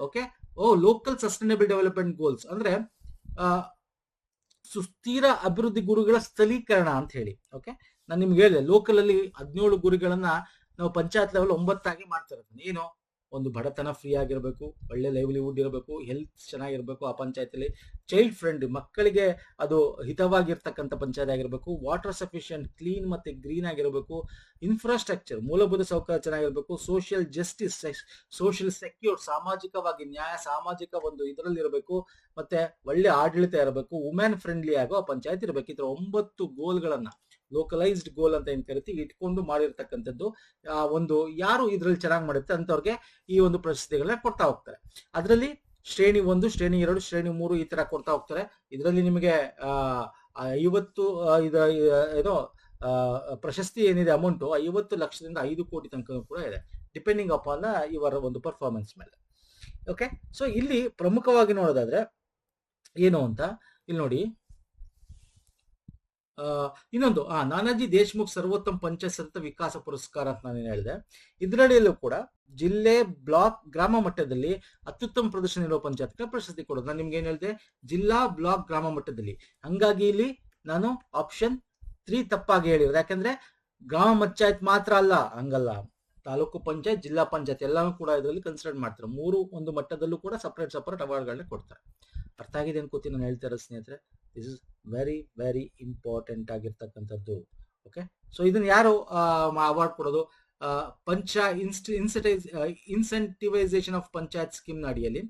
local sustainable development goals ಅಂದ್ರೆ ಸುಸ್ಥಿರ ಅಭಿವೃದ್ಧಿ ಗುರಿಗಳ ಸ್ಥಳೀಕರಣ ಅಂತ ಹೇಳಿ. ಓಕೆ, ನಾನು ನಿಮ್ಗೆ ಹೇಳಿದೆ, ಲೋಕಲ್ ಅಲ್ಲಿ 17 ಗುರಿಗಳನ್ನ ನಾವು ಪಂಚಾಯತ್ ಲೆವೆಲ್ 9 ಆಗಿ ಮಾಡ್ತಾ ಇರೋದು. ಏನು, ಒಂದು ಬಡತನ ಫ್ರೀ ಆಗಿರ್ಬೇಕು, ಒಳ್ಳೆ ಲೈವ್ಲಿಹುಡ್ ಇರಬೇಕು, ಹೆಲ್ತ್ ಚೆನ್ನಾಗಿರ್ಬೇಕು ಆ ಪಂಚಾಯತಿಲಿ, ಚೈಲ್ಡ್ ಫ್ರೆಂಡ್ ಮಕ್ಕಳಿಗೆ ಅದು ಹಿತವಾಗಿರ್ತಕ್ಕಂಥ ಪಂಚಾಯತ್ ಆಗಿರ್ಬೇಕು, ವಾಟರ್ ಸಫಿಷಿಯಂಟ್ ಕ್ಲೀನ್ ಮತ್ತೆ ಗ್ರೀನ್ ಆಗಿರ್ಬೇಕು, ಇನ್ಫ್ರಾಸ್ಟ್ರಕ್ಚರ್ ಮೂಲಭೂತ ಸೌಕರ್ಯ ಚೆನ್ನಾಗಿರ್ಬೇಕು, ಸೋಷಿಯಲ್ ಜಸ್ಟಿಸ್, ಸೋಷಿಯಲ್ ಸೆಕ್ಯೂರ್ ಸಾಮಾಜಿಕವಾಗಿ ನ್ಯಾಯ, ಸಾಮಾಜಿಕ ಒಂದು ಇದರಲ್ಲಿ ಇರಬೇಕು, ಮತ್ತೆ ಒಳ್ಳೆ ಆಡಳಿತ ಇರಬೇಕು, ವುಮೆನ್ ಫ್ರೆಂಡ್ಲಿ ಆಗೋ ಪಂಚಾಯತ್ ಇರಬೇಕು. ಈ ತರ 9 ಗೋಲ್ಗಳನ್ನ ಲೋಕಲೈಸ್ಡ್ ಗೋಲ್ ಅಂತ ಏನ್ ಕರಿತೀವಿ ಇಟ್ಕೊಂಡು ಮಾಡಿರ್ತಕ್ಕಂಥದ್ದು. ಒಂದು ಯಾರು ಇದ್ರಲ್ಲಿ ಚೆನ್ನಾಗಿ ಮಾಡುತ್ತೆ ಅಂತವ್ರಿಗೆ ಈ ಒಂದು ಪ್ರಶಸ್ತಿಗಳನ್ನ ಕೊಡ್ತಾ ಹೋಗ್ತಾರೆ. ಅದರಲ್ಲಿ ಶ್ರೇಣಿ 1, ಶ್ರೇಣಿ 2, ಶ್ರೇಣಿ 3 ಈ ತರ ಕೊಡ್ತಾ ಹೋಗ್ತಾರೆ. ಇದರಲ್ಲಿ ನಿಮಗೆ 50 ಏನೋ ಪ್ರಶಸ್ತಿ ಏನಿದೆ ಅಮೌಂಟು 50 ಲಕ್ಷದಿಂದ 5 ಕೋಟಿ ತನಕ ಕೂಡ ಇದೆ, ಡಿಪೆಂಡಿಂಗ್ ಅಪಾನ್ ಇವರ ಒಂದು ಪರ್ಫಾರ್ಮೆನ್ಸ್ ಮೇಲೆ. ಓಕೆ, ಸೊ ಇಲ್ಲಿ ಪ್ರಮುಖವಾಗಿ ನೋಡೋದಾದ್ರೆ ಏನು ಅಂತ ಇಲ್ಲಿ ನೋಡಿ. ಇನ್ನೊಂದು ನಾನಾಜಿ ದೇಶ್ಮುಖ್ ಸರ್ವೋತ್ತಮ ಪಂಚಾಯತ್ ಸತತ ವಿಕಾಸ ಪುರಸ್ಕಾರ ಅಂತ ನಾನು ಹೇಳಿದೆ. ಇದರಲ್ಲಿಯೂ ಕೂಡ ಜಿಲ್ಲೆ, ಬ್ಲಾಕ್, ಗ್ರಾಮ ಮಟ್ಟದಲ್ಲಿ ಅತ್ಯುತ್ತಮ ಪ್ರದರ್ಶನ ನೀಡುವ ಪಂಚಾಯತ್ಗೆ ಪ್ರಶಸ್ತಿ ಕೊಡೋದು. ನಾನು ನಿಮ್ಗೆ ಏನ್ ಹೇಳಿದೆ, ಜಿಲ್ಲಾ, ಬ್ಲಾಕ್, ಗ್ರಾಮ ಮಟ್ಟದಲ್ಲಿ. ಹಂಗಾಗಿ ಇಲ್ಲಿ ನಾನು ಆಪ್ಷನ್ 3 ತಪ್ಪಾಗಿ ಹೇಳಿರೋದು. ಯಾಕಂದ್ರೆ ಗ್ರಾಮ ಪಂಚಾಯತ್ ಮಾತ್ರ ಅಲ್ಲ, ಹಂಗಲ್ಲ, ತಾಲೂಕು ಪಂಚಾಯತ್, ಜಿಲ್ಲಾ ಪಂಚಾಯತ್ ಎಲ್ಲಾನು ಕೂಡ ಇದರಲ್ಲಿ ಕನ್ಸಿಡರ್ ಮಾಡ್ತಾರೆ. ಒಂದು ಮಟ್ಟದಲ್ಲೂ ಕೂಡ ಸಪರೇಟ್ ಅವಾರ್ಡ್ಗಳನ್ನ ಕೊಡ್ತಾರೆ. ಅರ್ಥ ಆಗಿದೆ ಅನ್ಕೋತೀನಿ ನಾನು ಹೇಳ್ತಾ ಇರೋ ಸ್ನೇಹಿತರೆ. This is very very important ಆಗಿರ್ತಕ್ಕಂಥದ್ದು. ಓಕೆ, ಸೊ ಇದನ್ನ ಯಾರು ಅವಾರ್ಡ್ ಕೊಡೋದು? ಇನ್ಸೆಂಟಿವೈಸೇಷನ್ ಆಫ್ ಪಂಚಾಯತ್ ಸ್ಕೀಮ್ ನ ಅಡಿಯಲ್ಲಿ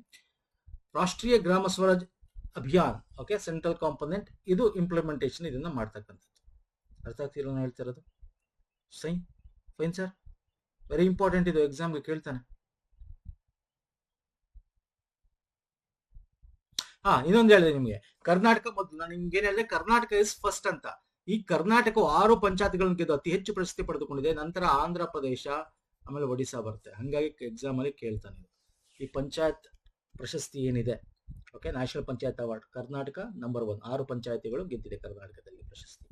ರಾಷ್ಟ್ರೀಯ ಗ್ರಾಮ Swaraj Abhiyan, okay, central component, ಇದು ಇಂಪ್ಲಿಮೆಂಟೇಷನ್ ಇದನ್ನ ಮಾಡ್ತಕ್ಕಂಥದ್ದು. ಅರ್ಥ ಆಗ್ತಿಲ್ಲ ನಾನು ಹೇಳ್ತಾ ಇರೋದು? ಫೈನ್ ಸರ್, ವೆರಿ ಇಂಪಾರ್ಟೆಂಟ್ ಇದು, ಎಕ್ಸಾಮ್ಗೆ ಕೇಳ್ತಾನೆ. ಇನ್ನೊಂದು ಹೇಳಿದೆ ನಿಮಗೆ, ಕರ್ನಾಟಕ ಮೊದಲು ನಾನು ನಿಮ್ಗೆ ಏನ್ ಹೇಳಿದೆ, ಕರ್ನಾಟಕ ಇಸ್ ಫಸ್ಟ್ ಅಂತ. ಈ ಕರ್ನಾಟಕ 6 ಪಂಚಾಯತ್ಗಳನ್ನು ಗೆದ್ದು ಅತಿ ಹೆಚ್ಚು ಪ್ರಶಸ್ತಿ ಪಡೆದುಕೊಂಡಿದೆ. ನಂತರ ಆಂಧ್ರ ಪ್ರದೇಶ, ಆಮೇಲೆ ಒಡಿಶಾ ಬರುತ್ತೆ. ಹಂಗಾಗಿ ಎಕ್ಸಾಮ್ ಅಲ್ಲಿ ಕೇಳ್ತಾನೆ. ಈ ಪಂಚಾಯತ್ ಪ್ರಶಸ್ತಿ ಏನಿದೆ, okay, national panchayat award, Karnataka number 1, 6 ಪಂಚಾಯತಿಗಳು ಗೆದ್ದಿದೆ ಕರ್ನಾಟಕದಲ್ಲಿ ಪ್ರಶಸ್ತಿ.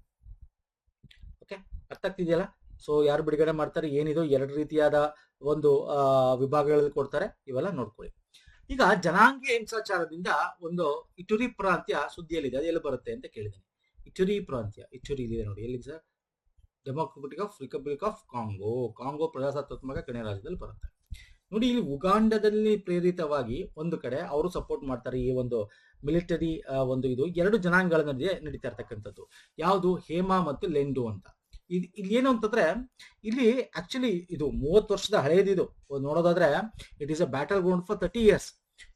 ಓಕೆ, ಅರ್ಥ ಆಗ್ತಿದೆಯಲ್ಲ? ಸೊ ಯಾರು ಬಿಡುಗಡೆ ಮಾಡ್ತಾರೆ, ಏನಿದು 2 ರೀತಿಯಾದ ಒಂದು ವಿಭಾಗಗಳಲ್ಲಿ ಕೊಡ್ತಾರೆ, ಇವೆಲ್ಲ ನೋಡ್ಕೊಳ್ಳಿ. ಈಗ ಜನಾಂಗೀಯ ಹಿಂಸಾಚಾರದಿಂದ ಒಂದು ಇಟುರಿ ಪ್ರಾಂತ್ಯ ಸುದ್ದಿಯಲ್ಲಿದೆ, ಅದು ಎಲ್ಲಿ ಬರುತ್ತೆ ಅಂತ ಕೇಳಿದ್ದೇನೆ. ಇಟುರಿ ಪ್ರಾಂತ್ಯ, ಇಟುರಿ ಇದೆ ನೋಡಿ, ಎಲ್ಲಿ ಸರ್? ರಿಪಬ್ಲಿಕ್ ಆಫ್ ಕಾಂಗೋ ಪ್ರಜಾಸತ್ತಾತ್ಮಕ ಗಣರಾಜ್ಯದಲ್ಲಿ ಬರುತ್ತೆ ನೋಡಿ. ಇಲ್ಲಿ ಉಗಾಂಡದಲ್ಲಿ ಪ್ರೇರಿತವಾಗಿ ಒಂದು ಕಡೆ ಅವರು ಸಪೋರ್ಟ್ ಮಾಡ್ತಾರೆ ಈ ಒಂದು ಮಿಲಿಟರಿ ಒಂದು ಇದು 2 ಜನಾಂಗಗಳ ನಡುವೆ ನಡೀತಾ ಇರ್ತಕ್ಕಂಥದ್ದು. ಯಾವುದು? ಹೇಮಾ ಮತ್ತು ಲೆಂಡು ಅಂತ. ಇಲ್ಲಿ ಏನು ಅಂತಂದ್ರೆ, ಇಲ್ಲಿ ಆಕ್ಚುಲಿ ಇದು 30 ವರ್ಷದ ಹಳೇದಿದು ನೋಡೋದಾದ್ರೆ, it is a battle ground for 30 years.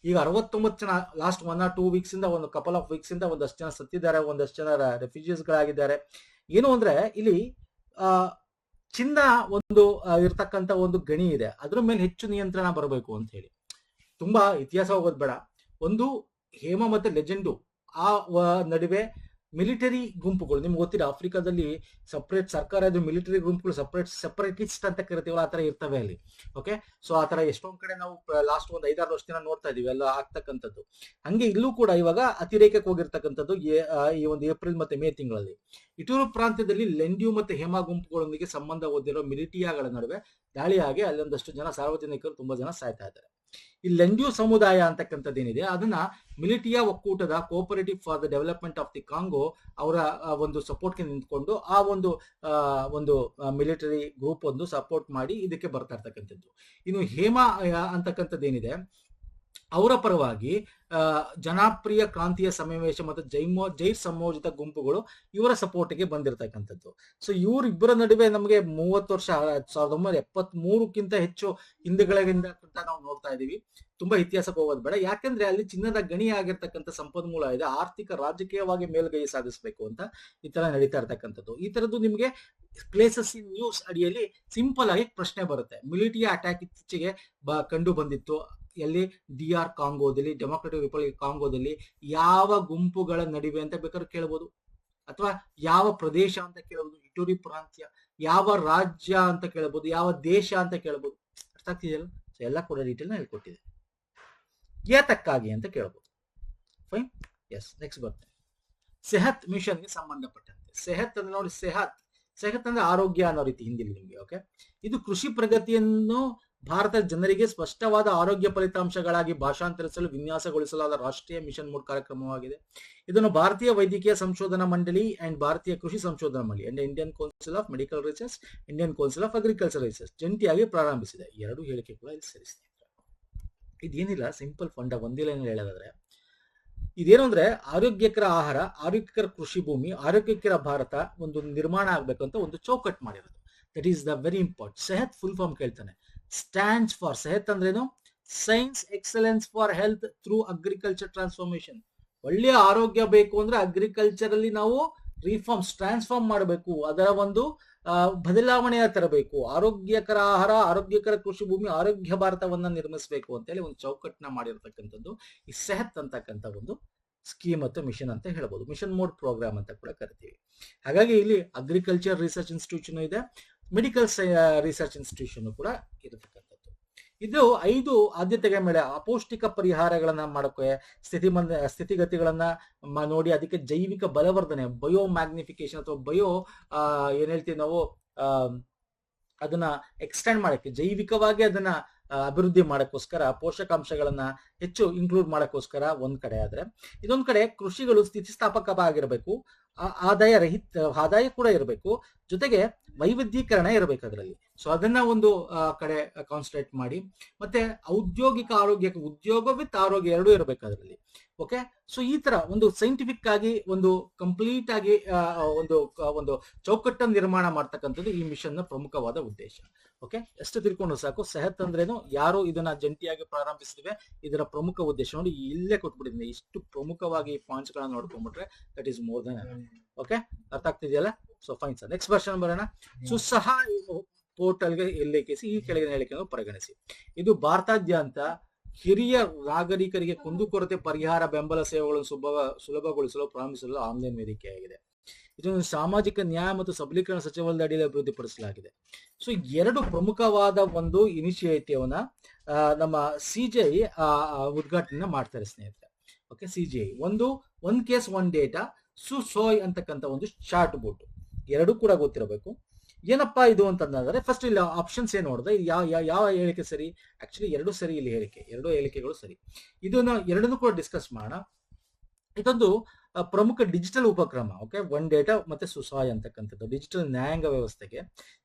ಈಗ 69 ಜನ ಲಾಸ್ಟ್ 1 or 2 weeks ಇಂದ, ಒಂದು ಕಪಲ್ ಆಫ್ ವೀಕ್ಸ್ ಇಂದ ಒಂದಷ್ಟು ಜನ ಸತ್ತಿದ್ದಾರೆ, ಒಂದಷ್ಟು ಜನ ರೆಫ್ಯೂಜೀಸ್ ಗಳಾಗಿದ್ದಾರೆ. ಏನು ಅಂದ್ರೆ, ಇಲ್ಲಿ ಚಿನ್ನ ಒಂದು ಇರ್ತಕ್ಕಂಥ ಒಂದು ಗಣಿ ಇದೆ, ಅದ್ರ ಮೇಲೆ ಹೆಚ್ಚು ನಿಯಂತ್ರಣ ಬರಬೇಕು ಅಂತ ಹೇಳಿ. ತುಂಬಾ ಇತಿಹಾಸ ಹೋಗೋದು ಬೇಡ. ಒಂದು ಹೇಮ ಮತ್ತೆ ಲೆಜೆಂಡು ಆ ನಡುವೆ ಮಿಲಿಟರಿ ಗುಂಪುಗಳು, ನಿಮ್ಗೆ ಗೊತ್ತಿಲ್ಲ, ಆಫ್ರಿಕಾದಲ್ಲಿ ಸಪರೇಟ್ ಸರ್ಕಾರ ಇದು, ಮಿಲಿಟರಿ ಗುಂಪುಗಳು ಸೆಪರೇಟಿಸ್ಟ್ ಅಂತ ಕರಿತೀವಲ್ಲ, ಆ ತರ ಇರ್ತವೆ ಅಲ್ಲಿ. ಓಕೆ, ಸೊ ಆ ತರ ಎಷ್ಟೊಂದ್ ಕಡೆ ನಾವು ಲಾಸ್ಟ್ ಒಂದು 5-6 ವರ್ಷದಿಂದ ನೋಡ್ತಾ ಇದೀವಿ ಎಲ್ಲ ಆಗ್ತಕ್ಕಂಥದ್ದು. ಹಂಗೆ ಇಲ್ಲೂ ಕೂಡ ಇವಾಗ ಅತಿರೇಕಕ್ಕೆ ಹೋಗಿರ್ತಕ್ಕಂಥದ್ದು ಈ ಒಂದು ಏಪ್ರಿಲ್ ಮತ್ತೆ ಮೇ ತಿಂಗಳಲ್ಲಿ. ಇಟೂರು ಪ್ರಾಂತ್ಯದಲ್ಲಿ ಲೆಂಡ್ಯೂ ಮತ್ತೆ ಹೇಮಾ ಗುಂಪುಗಳೊಂದಿಗೆ ಸಂಬಂಧ ಹೊಂದಿರೋ ಮಿಲಿಟಿಯಾಗಳ ನಡುವೆ ದಾಳಿಯಾಗಿ ಅಲ್ಲೊಂದಷ್ಟು ಜನ ಸಾರ್ವಜನಿಕರು ತುಂಬಾ ಜನ ಸಾಯ್ತಾ ಇದ್ದಾರೆ. ಈ ಲೆಂಡ್ಯೂ ಸಮುದಾಯ ಅಂತಕ್ಕಂಥದ್ದೇನಿದೆ, ಅದನ್ನ ಮಿಲಿಟಿಯಾ ಒಕ್ಕೂಟದ cooperative for the development of the Congo ಅವರ ಒಂದು ಸಪೋರ್ಟ್ಗೆ ನಿಂತ್ಕೊಂಡು ಆ ಒಂದು ಮಿಲಿಟರಿ ಗ್ರೂಪ್ ಒಂದು ಸಪೋರ್ಟ್ ಮಾಡಿ ಇದಕ್ಕೆ ಬರ್ತಾ ಇರ್ತಕ್ಕಂಥದ್ದು. ಇನ್ನು ಹೇಮಾ ಅಂತಕ್ಕಂಥದ್ದೇನಿದೆ, ಅವರ ಪರವಾಗಿ ಜನಪ್ರಿಯ ಕ್ರಾಂತಿಯ ಸಮಾವೇಶ ಮತ್ತು ಜೈರ್ ಸಂಯೋಜಿತ ಗುಂಪುಗಳು ಇವರ ಸಪೋರ್ಟ್ಗೆ ಬಂದಿರತಕ್ಕಂಥದ್ದು. ಸೊ ಇವರಿಬ್ಬರ ನಡುವೆ ನಮಗೆ 30 ವರ್ಷ 1973ಕ್ಕಿಂತ ಹೆಚ್ಚು ಹಿಂದೆಗಳಿಂದ ನಾವು ನೋಡ್ತಾ ಇದೀವಿ. ತುಂಬಾ ಇತಿಹಾಸಕ್ಕೆ ಹೋಗೋದು ಬೇಡ, ಯಾಕಂದ್ರೆ ಅಲ್ಲಿ ಚಿನ್ನದ ಗಣಿ ಆಗಿರ್ತಕ್ಕಂಥ ಸಂಪನ್ಮೂಲ ಇದೆ, ಆರ್ಥಿಕ ರಾಜಕೀಯವಾಗಿ ಮೇಲ್ಗೈ ಸಾಧಿಸಬೇಕು ಅಂತ ಈ ತರ ನಡೀತಾ ಇರ್ತಕ್ಕಂಥದ್ದು. ಈ ತರದ್ದು ನಿಮ್ಗೆ ಪ್ಲೇಸಸ್ ಇನ್ ನ್ಯೂಸ್ ಅಡಿಯಲ್ಲಿ ಸಿಂಪಲ್ ಆಗಿ ಪ್ರಶ್ನೆ ಬರುತ್ತೆ. ಮಿಲಿಟರಿ ಅಟ್ಯಾಕ್ ಇತ್ತೀಚೆಗೆ ಕಂಡು ಬಂದಿತ್ತು ಎಲ್ಲಿ? DR ಕಾಂಗೋದಲ್ಲಿ, ಡೆಮೊಕ್ರೆಟಿಕ್ ರಿಪಬ್ಲಿಕ್ ಕಾಂಗೋದಲ್ಲಿ ಯಾವ ಗುಂಪುಗಳ ನಡುವೆ ಅಂತ ಬೇಕಾದ್ರೂ ಕೇಳಬಹುದು, ಅಥವಾ ಯಾವ ಪ್ರದೇಶ ಅಂತ ಕೇಳಬಹುದು, ಇಟುರಿ ಪ್ರಾಂತ್ಯ, ಯಾವ ರಾಜ್ಯ ಅಂತ ಕೇಳಬಹುದು, ಯಾವ ದೇಶ ಅಂತ ಕೇಳಬಹುದು. ಅರ್ಥ ಆಗ್ತಿದೆಯಲ್ಲ? ಸೊ ಎಲ್ಲ ಕೂಡ ಡೀಟೇಲ್ ನ ಹೇಳ್ಕೊಟ್ಟಿದೆ. ಏತಕ್ಕಾಗಿ ಅಂತ ಕೇಳಬಹುದು. Fine, S. ನೆಕ್ಸ್ಟ್ ಬರ್ತೇನೆ, ಸೆಹತ್ ಮಿಷನ್ಗೆ ಸಂಬಂಧಪಟ್ಟಂತೆ. ಸೆಹತ್ ಅಂದ್ರೆ ನೋಡಿ, ಸೆಹತ್ ಅಂದ್ರೆ ಆರೋಗ್ಯ ಅನ್ನೋ ರೀತಿ ಹಿಂದಿಲಿ ನಿಮ್ಗೆ. ಓಕೆ, ಇದು ಕೃಷಿ ಪ್ರಗತಿಯನ್ನು ಭಾರತದ ಜನರಿಗೆ ಸ್ಪಷ್ಟವಾದ ಆರೋಗ್ಯ ಫಲಿತಾಂಶಗಳಾಗಿ ಭಾಷಾಂತರಿಸಲು ವಿನ್ಯಾಸಗೊಳಿಸಲಾದ ರಾಷ್ಟ್ರೀಯ ಮಿಷನ್ ಮೋಡ್ ಕಾರ್ಯಕ್ರಮವಾಗಿದೆ. ಇದನ್ನು ಭಾರತೀಯ ವೈದ್ಯಕೀಯ ಸಂಶೋಧನಾ ಮಂಡಳಿ ಅಂಡ್ ಭಾರತೀಯ ಕೃಷಿ ಸಂಶೋಧನಾ ಮಂಡಳಿ and Indian council of medical research, Indian council of agriculture research ಜಂಟಿಯಾಗಿ ಪ್ರಾರಂಭಿಸಿದೆ. 2 ಹೇಳಿಕೆ ಕೂಡ ಇಲ್ಲಿ ಸೇರಿಸಿದೆ. ಇದೇನಿಲ್ಲ, ಸಿಂಪಲ್ ಫಂಡ ಒಂದೇ ಲೈನ್ ಹೇಳೋದಾದ್ರೆ ಇದೇನು ಅಂದ್ರೆ, ಆರೋಗ್ಯಕರ ಆಹಾರ, ಆರೋಗ್ಯಕರ ಕೃಷಿ ಭೂಮಿ, ಆರೋಗ್ಯಕರ ಭಾರತ ಒಂದು ನಿರ್ಮಾಣ ಆಗ್ಬೇಕು ಅಂತ ಒಂದು ಚೌಕಟ್ಟು ಮಾಡಿರೋದು. That is the very important. SEHAT full form ಕೇಳ್ತಾನೆ. ಸ್ಟ್ಯಾಂಡ್ಸ್ ಫಾರ್, ಸೆಹತ್ ಅಂದ್ರೇನು? Science excellence for health through agriculture transformation. ಒಳ್ಳೆಯ ಆರೋಗ್ಯ ಬೇಕು ಅಂದ್ರೆ ಅಗ್ರಿಕಲ್ಚರ್ ಅಲ್ಲಿ ನಾವು ಟ್ರಾನ್ಸ್ಫಾರ್ಮ್ ಮಾಡಬೇಕು, ಅದರ ಒಂದು ಬದಲಾವಣೆಯ ತರಬೇಕು. ಆರೋಗ್ಯಕರ ಆಹಾರ, ಆರೋಗ್ಯಕರ ಕೃಷಿ ಭೂಮಿ, ಆರೋಗ್ಯ ಭಾರತವನ್ನ ನಿರ್ಮಿಸಬೇಕು ಅಂತ ಹೇಳಿ ಒಂದು ಚೌಕಟ್ಟನ್ನ ಮಾಡಿರ್ತಕ್ಕಂಥದ್ದು ಈ ಸೆಹತ್ ಅಂತಕ್ಕಂಥ ಒಂದು ಸ್ಕೀಮ್ ಮತ್ತು ಮಿಷನ್ ಅಂತ ಹೇಳ್ಬೋದು. ಮಿಷನ್ ಮೋಡ್ ಪ್ರೋಗ್ರಾಮ್ ಅಂತ ಕೂಡ ಕರಿತೀವಿ. ಹಾಗಾಗಿ ಇಲ್ಲಿ ಅಗ್ರಿಕಲ್ಚರ್ ರಿಸರ್ಚ್ ಇನ್ಸ್ಟಿಟ್ಯೂಷನ್ ಇದೆ, ಮೆಡಿಕಲ್ ರಿಸರ್ಚ್ ಇನ್ಸ್ಟಿಟ್ಯೂಷನ್ ಕೂಡ ಇರತಕ್ಕಂಥದ್ದು. ಇದು 5 ಆದ್ಯತೆಗಳ ಮೇಲೆ ಅಪೌಷ್ಟಿಕ ಪರಿಹಾರಗಳನ್ನ ಮಾಡೋಕೆ, ಸ್ಥಿತಿಗತಿಗಳನ್ನ ನೋಡಿ ಅದಕ್ಕೆ ಜೈವಿಕ ಬಲವರ್ಧನೆ, ಬಯೋ ಮ್ಯಾಗ್ನಿಫಿಕೇಶನ್ ಅಥವಾ ಬಯೋ ಏನ್ ಹೇಳ್ತೀವಿ ನಾವು, ಅದನ್ನ ಎಕ್ಸ್ಟೆಂಡ್ ಮಾಡಕ್ಕೆ, ಜೈವಿಕವಾಗಿ ಅದನ್ನ ಅಭಿವೃದ್ಧಿ ಮಾಡಕ್ಕೋಸ್ಕರ, ಪೋಷಕಾಂಶಗಳನ್ನ ಹೆಚ್ಚು ಇನ್ಕ್ಲೂಡ್ ಮಾಡಕ್ಕೋಸ್ಕರ ಒಂದ್ ಕಡೆ ಆದ್ರೆ, ಇದೊಂದ್ ಕಡೆ ಕೃಷಿಗಳು ಸ್ಥಿತಿಸ್ಥಾಪಕವಾಗಿರಬೇಕು, ಆದಾಯ ಕೂಡ ಇರಬೇಕು, ಜೊತೆಗೆ ವೈವಿಧ್ಯೀಕರಣ ಇರಬೇಕು ಅದರಲ್ಲಿ. ಸೊ ಅದನ್ನ ಒಂದು ಕಡೆ ಕಾನ್ಸಂಟ್ರೇಟ್ ಮಾಡಿ, ಮತ್ತೆ ಔದ್ಯೋಗಿಕ ಆರೋಗ್ಯಕ್ಕೆ ಉದ್ಯೋಗ ವಿತ್ ಆರೋಗ್ಯ ಎರಡೂ ಇರಬೇಕು ಅದರಲ್ಲಿ. ಓಕೆ, ಸೊ ಈ ತರ ಒಂದು ಸೈಂಟಿಫಿಕ್ ಆಗಿ ಒಂದು ಕಂಪ್ಲೀಟ್ ಆಗಿ ಒಂದು ಚೌಕಟ್ಟನ್ನು ನಿರ್ಮಾಣ ಮಾಡ್ತಕ್ಕಂಥದ್ದು ಈ ಮಿಷನ್ ನ ಪ್ರಮುಖವಾದ ಉದ್ದೇಶ. ಓಕೆ, ಎಷ್ಟು ತಿಳ್ಕೊಂಡು ಸಾಕು. ಸೆಹತ್ ಅಂದ್ರೇನು, ಯಾರು ಇದನ್ನ ಜಂಟಿಯಾಗಿ ಪ್ರಾರಂಭಿಸಿದ್ವಿ, ಇದರ ಪ್ರಮುಖ ಉದ್ದೇಶ ನೋಡಿ ಇಲ್ಲೇ ಕೊಟ್ಬಿಟ್ಟಿದ್ದೀನಿ. ಇಷ್ಟು ಪ್ರಮುಖವಾಗಿ ಪಾಯಿಂಟ್ಸ್ ಗಳನ್ನ ನೋಡ್ಕೊಂಡ್ಬಿಟ್ರೆ that is more than. Okay, ಅರ್ಥ ಆಗ್ತಿದೆಯಲ್ಲ? So fine sir. Next version ಬರೋಣ. ಸುಸಹಾಯ ಪೋರ್ಟಲ್ಗೆ ಉಲ್ಲೇಖಿಸಿ ಈ ಕೆಳಗಿನ ಹೇಳಿಕೆಯನ್ನು ಪರಿಗಣಿಸಿ. ಇದು ಭಾರತಾದ್ಯಂತ ಹಿರಿಯ ನಾಗರಿಕರಿಗೆ ಕುಂದುಕೊರತೆ ಪರಿಹಾರ ಬೆಂಬಲ ಸೇವೆಗಳನ್ನು ಸುಲಭಗೊಳಿಸಲು ಪ್ರಾರಂಭಿಸಲು ಆನ್ಲೈನ್ ವೇದಿಕೆಯಾಗಿದೆ. ಇದನ್ನು ಸಾಮಾಜಿಕ ನ್ಯಾಯ ಮತ್ತು ಸಬಲೀಕರಣ ಸಚಿವಾಲಯದ ಅಡಿಯಲ್ಲಿ ಅಭಿವೃದ್ಧಿಪಡಿಸಲಾಗಿದೆ. ಸೊ ಎರಡು ಪ್ರಮುಖವಾದ ಒಂದು ಇನಿಷಿಯೇಟಿವ್ ನ ನಮ್ಮ CGI ಉದ್ಘಾಟನೆ ಮಾಡ್ತಾರೆ ಸ್ನೇಹಿತರೆ. Okay, CGI one case one data ಸುಸೋಯ್ ಅಂತಕ್ಕಂಥ ಒಂದು ಚಾರ್ಟ್ ಬೋರ್ಡ್, ಎರಡು ಕೂಡ ಗೊತ್ತಿರಬೇಕು. ಏನಪ್ಪಾ ಇದು ಅಂತಂದ್ರೆ, ಫಸ್ಟ್ ಇಲ್ಲಿ ಆಪ್ಷನ್ಸ್ ಏನ್ ನೋಡಿದ್ರೆ ಯಾವ ಹೇಳಿಕೆ ಸರಿ? ಆಕ್ಚುಲಿ ಎರಡು ಸರಿ, ಇಲ್ಲಿ ಎರಡು ಹೇಳಿಕೆಗಳು ಸರಿ. ಇದನ್ನ ಎರಡನ್ನೂ ಕೂಡ ಡಿಸ್ಕಸ್ ಮಾಡೋಣ. ಇದೊಂದು ಪ್ರಮುಖ ಡಿಜಿಟಲ್ ಉಪಕ್ರಮ. ಓಕೆ, ಒನ್ ಡೇಟಾ ಮತ್ತೆ ಸುಸಾಯ್ ಅಂತಕ್ಕಂಥದ್ದು ಡಿಜಿಟಲ್ ನ್ಯಾಯಾಂಗ ವ್ಯವಸ್ಥೆಗೆ.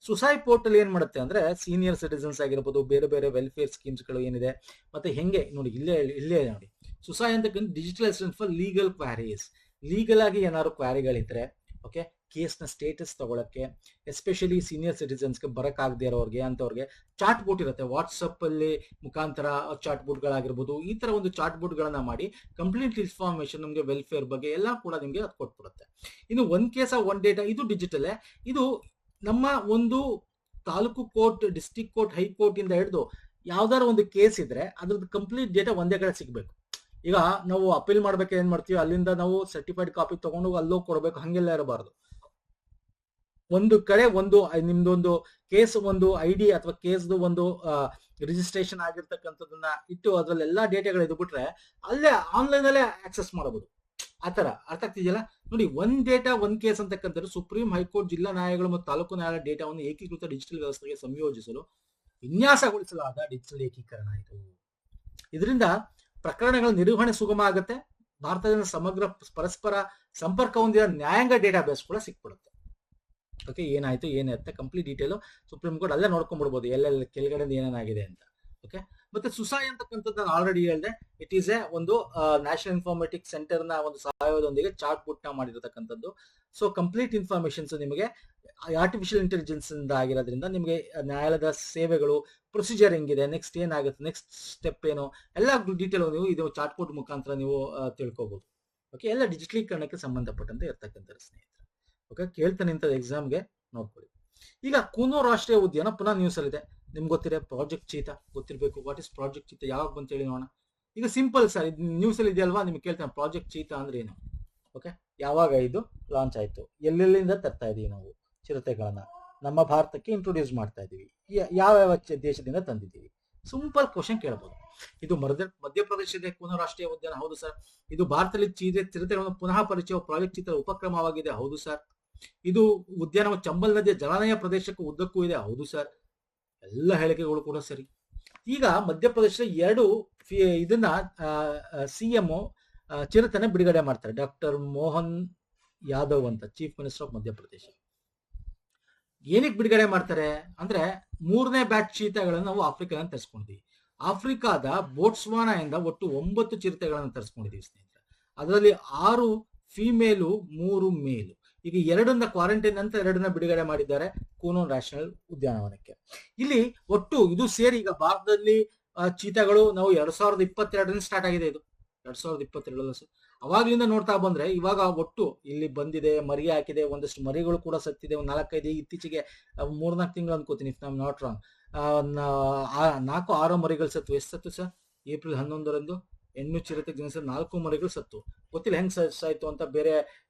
ಸುಸಾಯ್ ಪೋರ್ಟಲ್ ಏನ್ ಮಾಡುತ್ತೆ ಅಂದ್ರೆ, ಸೀನಿಯರ್ ಸಿಟಿಸನ್ಸ್ ಆಗಿರ್ಬೋದು, ಬೇರೆ ಬೇರೆ ವೆಲ್ಫೇರ್ ಸ್ಕೀಮ್ಸ್ ಗಳು ಏನಿದೆ, ಮತ್ತೆ ಹೆಂಗೆ ನೋಡಿ ಇಲ್ಲೇ ನೋಡಿ ಸುಸಾಯ್ ಅಂತಕ್ಕಂಥ digital assistant for legal queries. Legal ಆಗಿ ಏನಾದ್ರು ಕ್ವಾರಿಗಳಿದ್ರೆ, ಓಕೆ, ಕೇಸ್ನ ಸ್ಟೇಟಸ್ ತಗೊಳಕ್ಕೆ, ಎಸ್ಪೆಷಲಿ ಸೀನಿಯರ್ ಸಿಟಿಸನ್ಸ್ಗೆ ಬರಕ್ಕಾಗದೇ ಇರೋರಿಗೆ ಅಂತವ್ರಿಗೆ ಚಾಟ್ ಬೋಟ್ ಇರುತ್ತೆ. ವಾಟ್ಸಪ್ ಅಲ್ಲಿ ಮುಖಾಂತರ ಚಾಟ್ ಬೋಟ್ಗಳಾಗಿರ್ಬೋದು, ಈ ತರ ಒಂದು ಚಾಟ್ ಬೋಟ್ಗಳನ್ನ ಮಾಡಿ ಕಂಪ್ಲೀಟ್ ಇನ್ಫಾರ್ಮೇಶನ್ ನಿಮಗೆ ವೆಲ್ಫೇರ್ ಬಗ್ಗೆ ಎಲ್ಲ ಕೂಡ ನಿಮಗೆ ಅದು ಕೊಟ್ಬಿಡುತ್ತೆ. ಇನ್ನು ಒನ್ ಕೇಸ್ ಒನ್ ಡೇಟಾ, ಇದು ಡಿಜಿಟಲ್. ಇದು ನಮ್ಮ ಒಂದು taluk court, district court, high court ಇಂದ ಹಿಡಿದು ಯಾವ್ದಾರ ಒಂದು ಕೇಸ್ ಇದ್ರೆ ಅದ್ರದ್ದು ಕಂಪ್ಲೀಟ್ ಡೇಟಾ ಒಂದೇ ಕಡೆ ಸಿಗ್ಬೇಕು. ಈಗ ನಾವು ಅಪೀಲ್ ಮಾಡ್ಬೇಕು, ಏನ್ ಮಾಡ್ತೀವಿ, ಅಲ್ಲಿಂದ ನಾವು ಸರ್ಟಿಫೈಡ್ ಕಾಪಿ ತಗೊಂಡು ಅಲ್ಲೋ ಕೊಡ್ಬೇಕು, ಹಂಗೆಲ್ಲ ಇರಬಾರ್ದು. ಒಂದು ಕಡೆ ನಿಮ್ದೊಂದು ಕೇಸ್ ಒಂದು ID ಅಥವಾ ಕೇಸ್ದು ಒಂದು ರಿಜಿಸ್ಟ್ರೇಷನ್ ಆಗಿರ್ತಕ್ಕಂಥದನ್ನ ಇಟ್ಟು ಅದ್ರಲ್ಲಿ ಎಲ್ಲಾ ಡೇಟಾಗಳು ಇದ್ಬಿಟ್ರೆ ಅಲ್ಲೇ ಆನ್ಲೈನ್ ಅಲ್ಲೇ ಆಕ್ಸೆಸ್ ಮಾಡಬಹುದು. ಆತರ ಅರ್ಥ ಆಗ್ತಿದೆಯಲ್ಲ? ನೋಡಿ, ಒನ್ ಡೇಟಾ ಒನ್ ಕೇಸ್ ಅಂತಕ್ಕಂಥದ್ದು ಸುಪ್ರೀಂ, ಹೈಕೋರ್ಟ್, ಜಿಲ್ಲಾ ನ್ಯಾಯಾಲಯಗಳು ಮತ್ತು ತಾಲೂಕು ನ್ಯಾಯಾಲಯ ಡೇಟಾವನ್ನು ಏಕೀಕೃತ ಡಿಜಿಟಲ್ ವ್ಯವಸ್ಥೆಗೆ ಸಂಯೋಜಿಸಲು ವಿನ್ಯಾಸಗೊಳಿಸಲಾದ ಡಿಜಿಟಲ್ ಏಕೀಕರಣ ಇದು. ಇದರಿಂದ ಪ್ರಕರಣಗಳ ನಿರ್ವಹಣೆ ಸುಗಮ ಆಗುತ್ತೆ. ಭಾರತದಿಂದ ಸಮಗ್ರ ಪರಸ್ಪರ ಸಂಪರ್ಕ ಹೊಂದಿದ ನ್ಯಾಯಾಂಗ ಡೇಟಾ ಬೇಸ್ ಕೂಡ ಸಿಕ್ಬಿಡುತ್ತೆ. ಓಕೆ, ಏನಾಯ್ತು ಏನಿರುತ್ತೆ ಕಂಪ್ಲೀಟ್ ಡೀಟೇಲು ಸುಪ್ರೀಂ ಕೋರ್ಟ್ ಅಲ್ಲೇ ನೋಡ್ಕೊಂಡ್ಬಿಡ್ಬೋದು, ಎಲ್ಲೆಲ್ಲ ಕೆಳಗಡೆ ಏನೇನಾಗಿದೆ ಅಂತ. ಓಕೆ, ಮತ್ತೆ ಸುಸಾಯ್ ಅಂತಕ್ಕಂಥದ್ದು ನಾನು ಆಲ್ರೆಡಿ ಹೇಳಿದೆ, ಇಟ್ ಈಸ್ ಒಂದು ನ್ಯಾಷನಲ್ ಇನ್ಫಾರ್ಮೇಟಿಕ್ ಸೆಂಟರ್ ನ ಒಂದು ಸಹಾಯದೊಂದಿಗೆ ಚಾರ್ಟ್ ಬುಟ್ ನ ಮಾಡಿರತಕ್ಕಂಥದ್ದು. ಸೊ ಕಂಪ್ಲೀಟ್ ಇನ್ಫಾರ್ಮೇಶನ್ಸ್ ನಿಮಗೆ ಆರ್ಟಿಫಿಷಿಯಲ್ ಇಂಟೆಲಿಜೆನ್ಸ್ ಇಂದ ಆಗಿರೋದ್ರಿಂದ ನಿಮಗೆ ನ್ಯಾಯಾಲಯದ ಸೇವೆಗಳು, ಪ್ರೊಸೀಜರ್ ಹೆಂಗಿದೆ, ನೆಕ್ಸ್ಟ್ ಏನಾಗುತ್ತೆ, ನೆಕ್ಸ್ಟ್ ಸ್ಟೆಪ್ ಏನು, ಎಲ್ಲ ಡೀಟೇಲ್ ನೀವು ಇದು ಚಾರ್ಟ್ ಬುಟ್ ಮುಖಾಂತರ ನೀವು ತಿಳ್ಕೋಬಹುದು. ಓಕೆ, ಎಲ್ಲ ಡಿಜಿಟಲೀಕರಣಕ್ಕೆ ಸಂಬಂಧಪಟ್ಟಂತೆ ಇರ್ತಕ್ಕಂಥ ಸ್ನೇಹಿತರೆ. ಓಕೆ, ಕೇಳ್ತಾನೆ ಇಂಥದ್ದು ಎಕ್ಸಾಮ್ಗೆ ನೋಡ್ಕೊಳ್ಳಿ. ಈಗ ಕೂನೋ ರಾಷ್ಟ್ರೀಯ ಉದ್ಯಾನ ಪುನಃ ನ್ಯೂಸ್ ಅಲ್ಲಿ ಇದೆ. ನಿಮ್ಗೆ ಗೊತ್ತಿದೆ ಪ್ರಾಜೆಕ್ಟ್ ಚೀತಾ ಗೊತ್ತಿರಬೇಕು. ವಾಟ್ ಇಸ್ ಪ್ರಾಜೆಕ್ಟ್ ಚೀತಾ, ಯಾವಾಗ ಬಂತ ಹೇಳಿ ನೋಡೋಣ. ಈಗ ಸಿಂಪಲ್ ಸರ್, ನ್ಯೂಸ್ ಅಲ್ಲಿ ಇದೆಯಲ್ವಾ, ನಿಮ್ಗೆ ಕೇಳ್ತಾನೆ ಪ್ರಾಜೆಕ್ಟ್ ಚೀತಾ ಅಂದ್ರೆ ಏನು. ಓಕೆ, ಯಾವಾಗ ಇದು ಲಾಂಚ್ ಆಯ್ತು, ಎಲ್ಲೆಲ್ಲಿಂದ ತರ್ತಾ ಇದೀವಿ ನಾವು ಚಿರತೆಗಳನ್ನ, ನಮ್ಮ ಭಾರತಕ್ಕೆ ಇಂಟ್ರೊಡ್ಯೂಸ್ ಮಾಡ್ತಾ ಇದೀವಿ, ಯಾವ ದೇಶದಿಂದ ತಂದಿದ್ದೀವಿ. ಸಿಂಪಲ್ ಕ್ವಶನ್ ಕೇಳಬಹುದು. ಇದು ಮಧ್ಯಪ್ರದೇಶದ ಕೂನೋ ರಾಷ್ಟ್ರೀಯ ಉದ್ಯಾನ. ಹೌದು ಸರ್. ಇದು ಭಾರತದಲ್ಲಿ ಚಿರತೆಗಳನ್ನು ಪುನಃ ಪರಿಚಯ ಪ್ರಾಜೆಕ್ಟ್ ಚೀತಾ ಉಪಕ್ರಮವಾಗಿದೆ. ಹೌದು ಸರ್. ಇದು ಉದ್ಯಾನವು ಚಂಬಲ್ ನದಿಯ ಜಲಾನಯ ಪ್ರದೇಶಕ್ಕೂ ಉದ್ದಕ್ಕೂ ಇದೆ. ಹೌದು ಸರ್. ಎಲ್ಲ ಹೇಳಿಕೆಗಳು ಕೂಡ ಸರಿ. ಈಗ ಮಧ್ಯಪ್ರದೇಶದ ಇದನ್ನ CM ಚಿರತೆನ ಬಿಡುಗಡೆ ಮಾಡ್ತಾರೆ. ಡಾಕ್ಟರ್ ಮೋಹನ್ ಯಾದವ್ ಅಂತ, ಚೀಫ್ ಮಿನಿಸ್ಟರ್ ಆಫ್ ಮಧ್ಯಪ್ರದೇಶ. ಏನಕ್ಕೆ ಬಿಡುಗಡೆ ಮಾಡ್ತಾರೆ ಅಂದ್ರೆ, 3ನೇ ಬ್ಯಾಚ್ ಚೀತಾಗಳನ್ನು ನಾವು ಆಫ್ರಿಕಾದಿಂದ ತರಿಸ್ಕೊಂಡಿದ್ದೀವಿ. ಆಫ್ರಿಕಾದ ಬೋಟ್ಸ್ವಾನಾ ಇಂದ ಒಟ್ಟು 9 ಚಿರತೆಗಳನ್ನು ತರಿಸ್ಕೊಂಡಿದ್ದೀವಿ ಸ್ನೇಹಿತರೆ. ಅದರಲ್ಲಿ 6 ಫಿಮೇಲು 3 ಮೇಲು. ಈಗ 2ನ್ನ ಕ್ವಾರಂಟೈನ್ ಅಂತ 2ನ್ನ ಬಿಡುಗಡೆ ಮಾಡಿದ್ದಾರೆ ಕೂನೋ ನ್ಯಾಷನಲ್ ಉದ್ಯಾನವನಕ್ಕೆ. ಇಲ್ಲಿ ಒಟ್ಟು ಇದು ಸೇರಿ ಈಗ ಭಾರತದಲ್ಲಿ ಚೀತಾಗಳು ನಾವು 2022 ಸ್ಟಾರ್ಟ್ ಆಗಿದೆ. ಇದು 2022 ಸರ್. ಅವಾಗ್ಲಿಂದ ನೋಡ್ತಾ ಬಂದ್ರೆ ಇವಾಗ ಒಟ್ಟು ಇಲ್ಲಿ ಬಂದಿದೆ, ಮರಿ ಹಾಕಿದೆ, ಒಂದಷ್ಟು ಮರಿಗಳು ಕೂಡ ಸತ್ತಿದೆ, ಒಂದು 4-5 ಇತ್ತೀಚೆಗೆ 3-4 ತಿಂಗಳು ಅನ್ಕೋತೀನಿ, if I am not wrong. 4-6 ಮರಿಗಳು ಸತ್ತು. ಎಷ್ಟು ಸತ್ತು ಸರ್? ಏಪ್ರಿಲ್ 11ರಂದು ಹೆಣ್ಣು ಚಿರತೆ ಜನಿಸಿದ 4 ಮರಿಗಳು ಸತ್ತು. ಗೊತ್ತಿಲ್ಲ ಹೆಂಗ್ ಸಾಯ್ತು ಅಂತ, ಬೇರೆ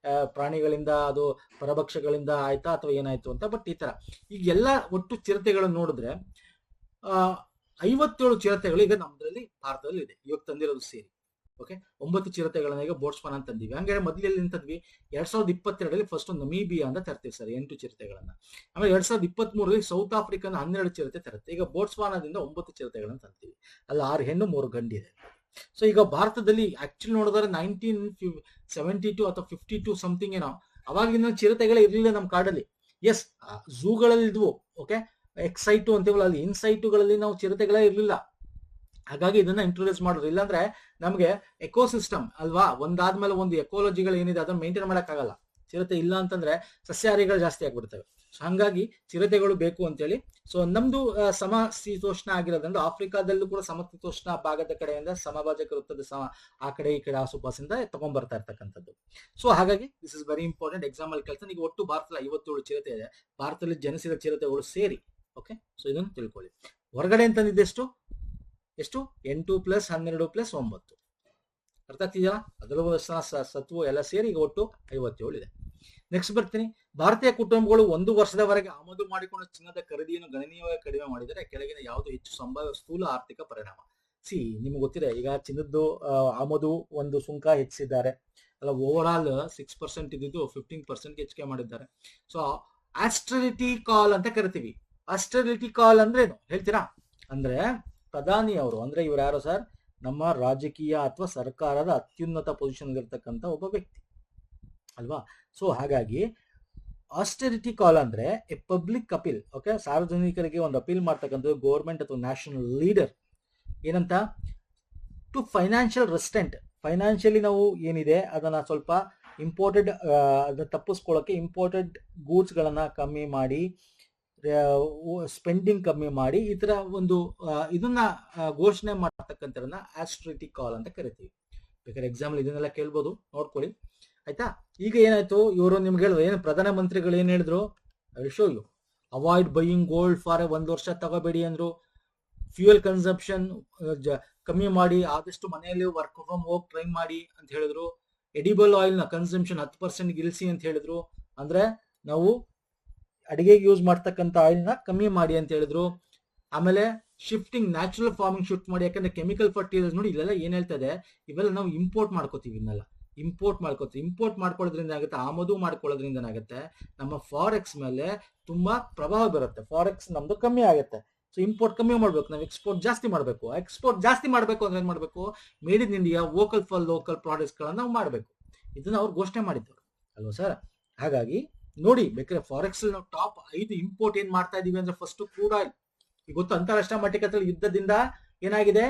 ಪ್ರಾಣಿಗಳಿಂದ, ಅದು ಪರಭಕ್ಷಗಳಿಂದ ಆಯ್ತಾ ಅಥವಾ ಏನಾಯ್ತು ಅಂತ. ಬಟ್ ಈ ತರ ಈಗ ಎಲ್ಲ ಒಟ್ಟು ಚಿರತೆಗಳನ್ನು ನೋಡಿದ್ರೆ 57 ಚಿರತೆಗಳು ಈಗ ನಮ್ದ್ರಲ್ಲಿ ಭಾರತದಲ್ಲಿ ಇದೆ, ಇವಾಗ ತಂದಿರೋದು ಸೇರಿ. ಓಕೆ, 9 ಚಿರತೆಗಳನ್ನ ಈಗ ಬೋಟ್ಸ್ವಾನಾ ಅಂತ ತಂದಿವಿ. ಹಂಗಾರೆ ಮೊದಲಲ್ಲಿ ತಂದ್ವಿ 2022ರಲ್ಲಿ ಫಸ್ಟ್ ನಮೀಬಿಯಾ ಅಂತ ತರ್ತೀವಿ ಸರ್ 8 ಚಿರತೆಗಳನ್ನ. ಆಮೇಲೆ 2023ರಲ್ಲಿ ಸೌತ್ ಆಫ್ರಿಕಾನ 12 ಚಿರತೆ ತರುತ್ತೆ. ಈಗ ಬೋಟ್ಸ್ವಾನಾದಿಂದ 9 ಚಿರತೆಗಳನ್ನ ತಂತೀವಿ. ಅಲ್ಲಿ 6 ಹೆಣ್ಣು 3 ಗಂಡಿದೆ. ಸೊ ಈಗ ಭಾರತದಲ್ಲಿ ಆಕ್ಚುಲಿ ನೋಡಿದ್ರೆ 1972 ಅಥವಾ 52 ಸಮಥಿಂಗ್ ಏನೋ ಅವಾಗಿನ ಚಿರತೆಗಳೇ ಇರಲಿಲ್ಲ ನಮ್ಮ ಕಾಡಲ್ಲಿ. ಎಸ್, ಝೂಗಳಲ್ಲಿ ಇದ್ವು, ಓಕೆ, ಎಕ್ಸೈಟು ಅಂತೀವಲ್ಲ, ಅಲ್ಲಿ ಇನ್ಸೈಟುಗಳಲ್ಲಿ ನಾವು ಚಿರತೆಗಳೇ ಇರಲಿಲ್ಲ. ಹಾಗಾಗಿ ಇದನ್ನ ಇಂಟ್ರೊಡ್ಯೂಸ್ ಮಾಡೋದು. ಇಲ್ಲಾಂದ್ರೆ ನಮಗೆ ಎಕೋಸಿಸ್ಟಮ್ ಅಲ್ವಾ, ಒಂದಾದ್ಮೇಲೆ ಒಂದು ಎಕೋಲಜಿಗಳು ಏನಿದೆ ಅದನ್ನ ಮೇಂಟೈನ್ ಮಾಡಕ್ಕಾಗಲ್ಲ. ಚಿರತೆ ಇಲ್ಲ ಅಂತಂದ್ರೆ ಸಸ್ಯಾಹಾರಿಗಳು ಜಾಸ್ತಿ ಆಗ್ಬಿಡ್ತವೆ. ಸೊ ಹಂಗಾಗಿ ಚಿರತೆಗಳು ಬೇಕು ಅಂತೇಳಿ. ಸೊ ನಮ್ದು ಸಮಶೀತೋಷ್ಣ ಆಗಿರೋದ್ರಿಂದ ಆಫ್ರಿಕಾದಲ್ಲೂ ಕೂಡ ಸಮಶೀತೋಷ್ಣ ಭಾಗದ ಕಡೆಯಿಂದ ಸಮಭಾಜಕ ವೃತ್ತದ ಆ ಕಡೆ ಈ ಕಡೆ ಆಸುಪಾಸಿಂದ ತಗೊಂಡ್ ಬರ್ತಾ ಇರ್ತಕ್ಕಂಥದ್ದು. ಸೊ ಹಾಗಾಗಿ this is very important. Exam ಅಲ್ಲಿ ಕೇಳ್ತಾನೆ. ಈಗ ಒಟ್ಟು ಭಾರತದಲ್ಲಿ 57 ಚಿರತೆ ಇದೆ. ಭಾರತದಲ್ಲಿ ಜನಿಸಿದ ಚಿರತೆಗಳು ಸೇರಿ, ಓಕೆ. ಸೊ ಇದನ್ನು ತಿಳ್ಕೊಳ್ಳಿ. ಹೊರಗಡೆ ಅಂತಂದಿದ್ದು ಎಷ್ಟು 8 + 12 + 9. ಅರ್ಥ ಆಗ್ತಿದೆಯಲ್ಲ? ಅದರಲ್ಲೂ ಸತ್ವ ಎಲ್ಲ ಸೇರಿ ಈಗ ಒಟ್ಟು 57 ಇದೆ. ನೆಕ್ಸ್ಟ್ ಬರ್ತೀನಿ. ಭಾರತೀಯ ಕುಟುಂಬಗಳು 1 ವರ್ಷದವರೆಗೆ ಆಮದು ಮಾಡಿಕೊಂಡ ಚಿನ್ನದ ಖರೀದಿಯನ್ನು ಗಣನೀಯವಾಗಿ ಕಡಿಮೆ ಮಾಡಿದರೆ ಕೆಳಗಿನ ಯಾವುದು ಹೆಚ್ಚು ಸಂಭಾವ್ಯ ಸ್ಥೂಲ ಆರ್ಥಿಕ ಪರಿಣಾಮ? ನಿಮ್ಗೆ ಗೊತ್ತಿದೆ, ಈಗ ಚಿನ್ನದ್ದು ಆಮದು ಒಂದು ಸುಂಕ ಹೆಚ್ಚಿದ್ದಾರೆ ಅಲ್ಲ, ಓವರ್ ಆಲ್ 6% ಇದ್ದಿದ್ದು 15% ಹೆಚ್ಚಿಗೆ ಮಾಡಿದ್ದಾರೆ. ಸೊ ಆಸ್ಟರಿಟಿ ಕಾಲ್ ಅಂತ ಕರಿತೀವಿ. ಆಸ್ಟರಿಟಿ ಕಾಲ್ ಅಂದ್ರೆ ಏನು ಹೇಳ್ತೀರಾ? ಅಂದ್ರೆ ಪ್ರಧಾನಿ ಅವರು, ಅಂದ್ರೆ ಇವ್ರು ಯಾರು ಸರ್? ನಮ್ಮ ರಾಜಕೀಯ ಅಥವಾ ಸರ್ಕಾರದ ಅತ್ಯುನ್ನತ ಪೊಸಿಷನ್ ಇರ್ತಕ್ಕಂಥ ಒಬ್ಬ ವ್ಯಕ್ತಿ ಅಲ್ವಾ? ಸೊ ಹಾಗಾಗಿ ಆಸ್ಟೆರಿಟಿ ಕಾಲ್ ಅಂದ್ರೆ ಎ ಪಬ್ಲಿಕ್ ಅಪೀಲ್, ಓಕೆ, ಸಾರ್ವಜನಿಕರಿಗೆ ಒಂದು ಅಪೀಲ್ ಮಾಡ್ತಕ್ಕಂಥದ್ದು ಗೌರ್ಮೆಂಟ್ ಅಥವಾ ನ್ಯಾಷನಲ್ ಲೀಡರ್ ಏನಂತ, ಟು ಫೈನಾನ್ಷಿಯಲ್ ರೆಸ್ಟೆಂಟ್. ಫೈನಾನ್ಷಿಯಲಿ ನಾವು ಏನಿದೆ ಅದನ್ನ ಸ್ವಲ್ಪ ಇಂಪೋರ್ಟೆಡ್, ಅದನ್ನ ತಪ್ಪಿಸ್ಕೊಳ್ಳೋಕೆ ಇಂಪೋರ್ಟೆಡ್ ಗೂಡ್ಸ್ ಗಳನ್ನ ಕಮ್ಮಿ ಮಾಡಿ, ಸ್ಪೆಂಡಿಂಗ್ ಕಮ್ಮಿ ಮಾಡಿ, ಈ ತರ ಒಂದು ಇದನ್ನ ಘೋಷಣೆ ಮಾಡ್ತಕ್ಕಂಥದನ್ನ ಆಸ್ಟೆರಿಟಿ ಕಾಲ್ ಅಂತ ಕರಿತೀವಿ. ಬೇಕಾದ್ರೆ ಎಕ್ಸಾಂಪಲ್ ಇದನ್ನೆಲ್ಲ ಕೇಳ್ಬೋದು, ನೋಡ್ಕೊಳ್ಳಿ ಆಯ್ತಾ. ಈಗ ಏನಾಯ್ತು, ಇವರು ನಿಮ್ಗೆ ಹೇಳಿದ್ರು ಏನು, ಪ್ರಧಾನ ಮಂತ್ರಿಗಳು ಏನ್ ಹೇಳಿದ್ರು? I will show you. Avoid buying gold for 1 ವರ್ಷ ತಗೋಬೇಡಿ ಅಂದ್ರು. ಫ್ಯೂಯಲ್ ಕನ್ಸಂಪ್ಷನ್ ಕಮ್ಮಿ ಮಾಡಿ, ಆದಷ್ಟು ಮನೆಯಲ್ಲಿ ವರ್ಕ್ ಫ್ರಮ್ ಹೋಮ್ ಟ್ರೈ ಮಾಡಿ ಅಂತ ಹೇಳಿದ್ರು. ಎಡಿಬಲ್ ಆಯಿಲ್ ನ ಕನ್ಸಂಪ್ಷನ್ 10% ಇಳಿಸಿ ಅಂತ ಹೇಳಿದ್ರು. ಅಂದ್ರೆ ನಾವು ಅಡಿಗೆಗೆ ಯೂಸ್ ಮಾಡ್ತಕ್ಕಂಥ ಆಯಿಲ್ ನ ಕಮ್ಮಿ ಮಾಡಿ ಅಂತ ಹೇಳಿದ್ರು. ಆಮೇಲೆ ಶಿಫ್ಟಿಂಗ್ ನ್ಯಾಚುರಲ್ ಫಾರ್ಮಿಂಗ್ ಶಿಫ್ಟ್ ಮಾಡಿ, ಯಾಕಂದ್ರೆ ಕೆಮಿಕಲ್ ಫರ್ಟಿಲೈಸರ್ಸ್ ನೋಡಿ ಇಲ್ಲೆಲ್ಲ ಏನ್ ಹೇಳ್ತಾ ಇದೆ, ಇವೆಲ್ಲ ನಾವು ಇಂಪೋರ್ಟ್ ಮಾಡ್ಕೋತೀವಿ. ಇನ್ನೆಲ್ಲ ಇಂಪೋರ್ಟ್ ಮಾಡ್ಕೊಳ್ಳೋದ್ರಿಂದ ಆಗುತ್ತೆ, ಆಮದು ಮಾಡ್ಕೊಳ್ಳೋದ್ರಿಂದ ಏನಾಗುತ್ತೆ, ನಮ್ಮ ಫಾರೆಕ್ಸ್ ಮೇಲೆ ತುಂಬಾ ಪ್ರಭಾವ ಬರುತ್ತೆ. ಫಾರೆಕ್ಸ್ ನಮ್ದು ಕಮ್ಮಿ ಆಗುತ್ತೆ. ಸೊ ಇಂಪೋರ್ಟ್ ಕಮ್ಮಿ ಮಾಡ್ಬೇಕು, ನಾವು ಎಕ್ಸ್ಪೋರ್ಟ್ ಜಾಸ್ತಿ ಮಾಡಬೇಕು. ಎಕ್ಸ್ಪೋರ್ಟ್ ಜಾಸ್ತಿ ಮಾಡಬೇಕು ಅಂದ್ರೆ ಏನ್ ಮಾಡಬೇಕು? Made in India, vocal for local products ಗಳನ್ನ ನಾವು ಮಾಡಬೇಕು. ಇದನ್ನ ಅವ್ರು ಘೋಷಣೆ ಮಾಡಿದ್ರು ಅಲ್ವಾ ಸರ್? ಹಾಗಾಗಿ ನೋಡಿ, ಬೇಕಾದ್ರೆ ಫಾರೆಕ್ಸ್ ನಾವು ಟಾಪ್ 5 ಇಂಪೋರ್ಟ್ ಏನ್ ಮಾಡ್ತಾ ಇದೀವಿ ಅಂದ್ರೆ, ಫಸ್ಟ್ ಕ್ರೂಡ್ ಆಯಿಲ್. ಈಗ ಗೊತ್ತು, ಅಂತಾರಾಷ್ಟ್ರೀಯ ಮಟ್ಟದಲ್ಲಿ ಯುದ್ಧದಿಂದ ಏನಾಗಿದೆ,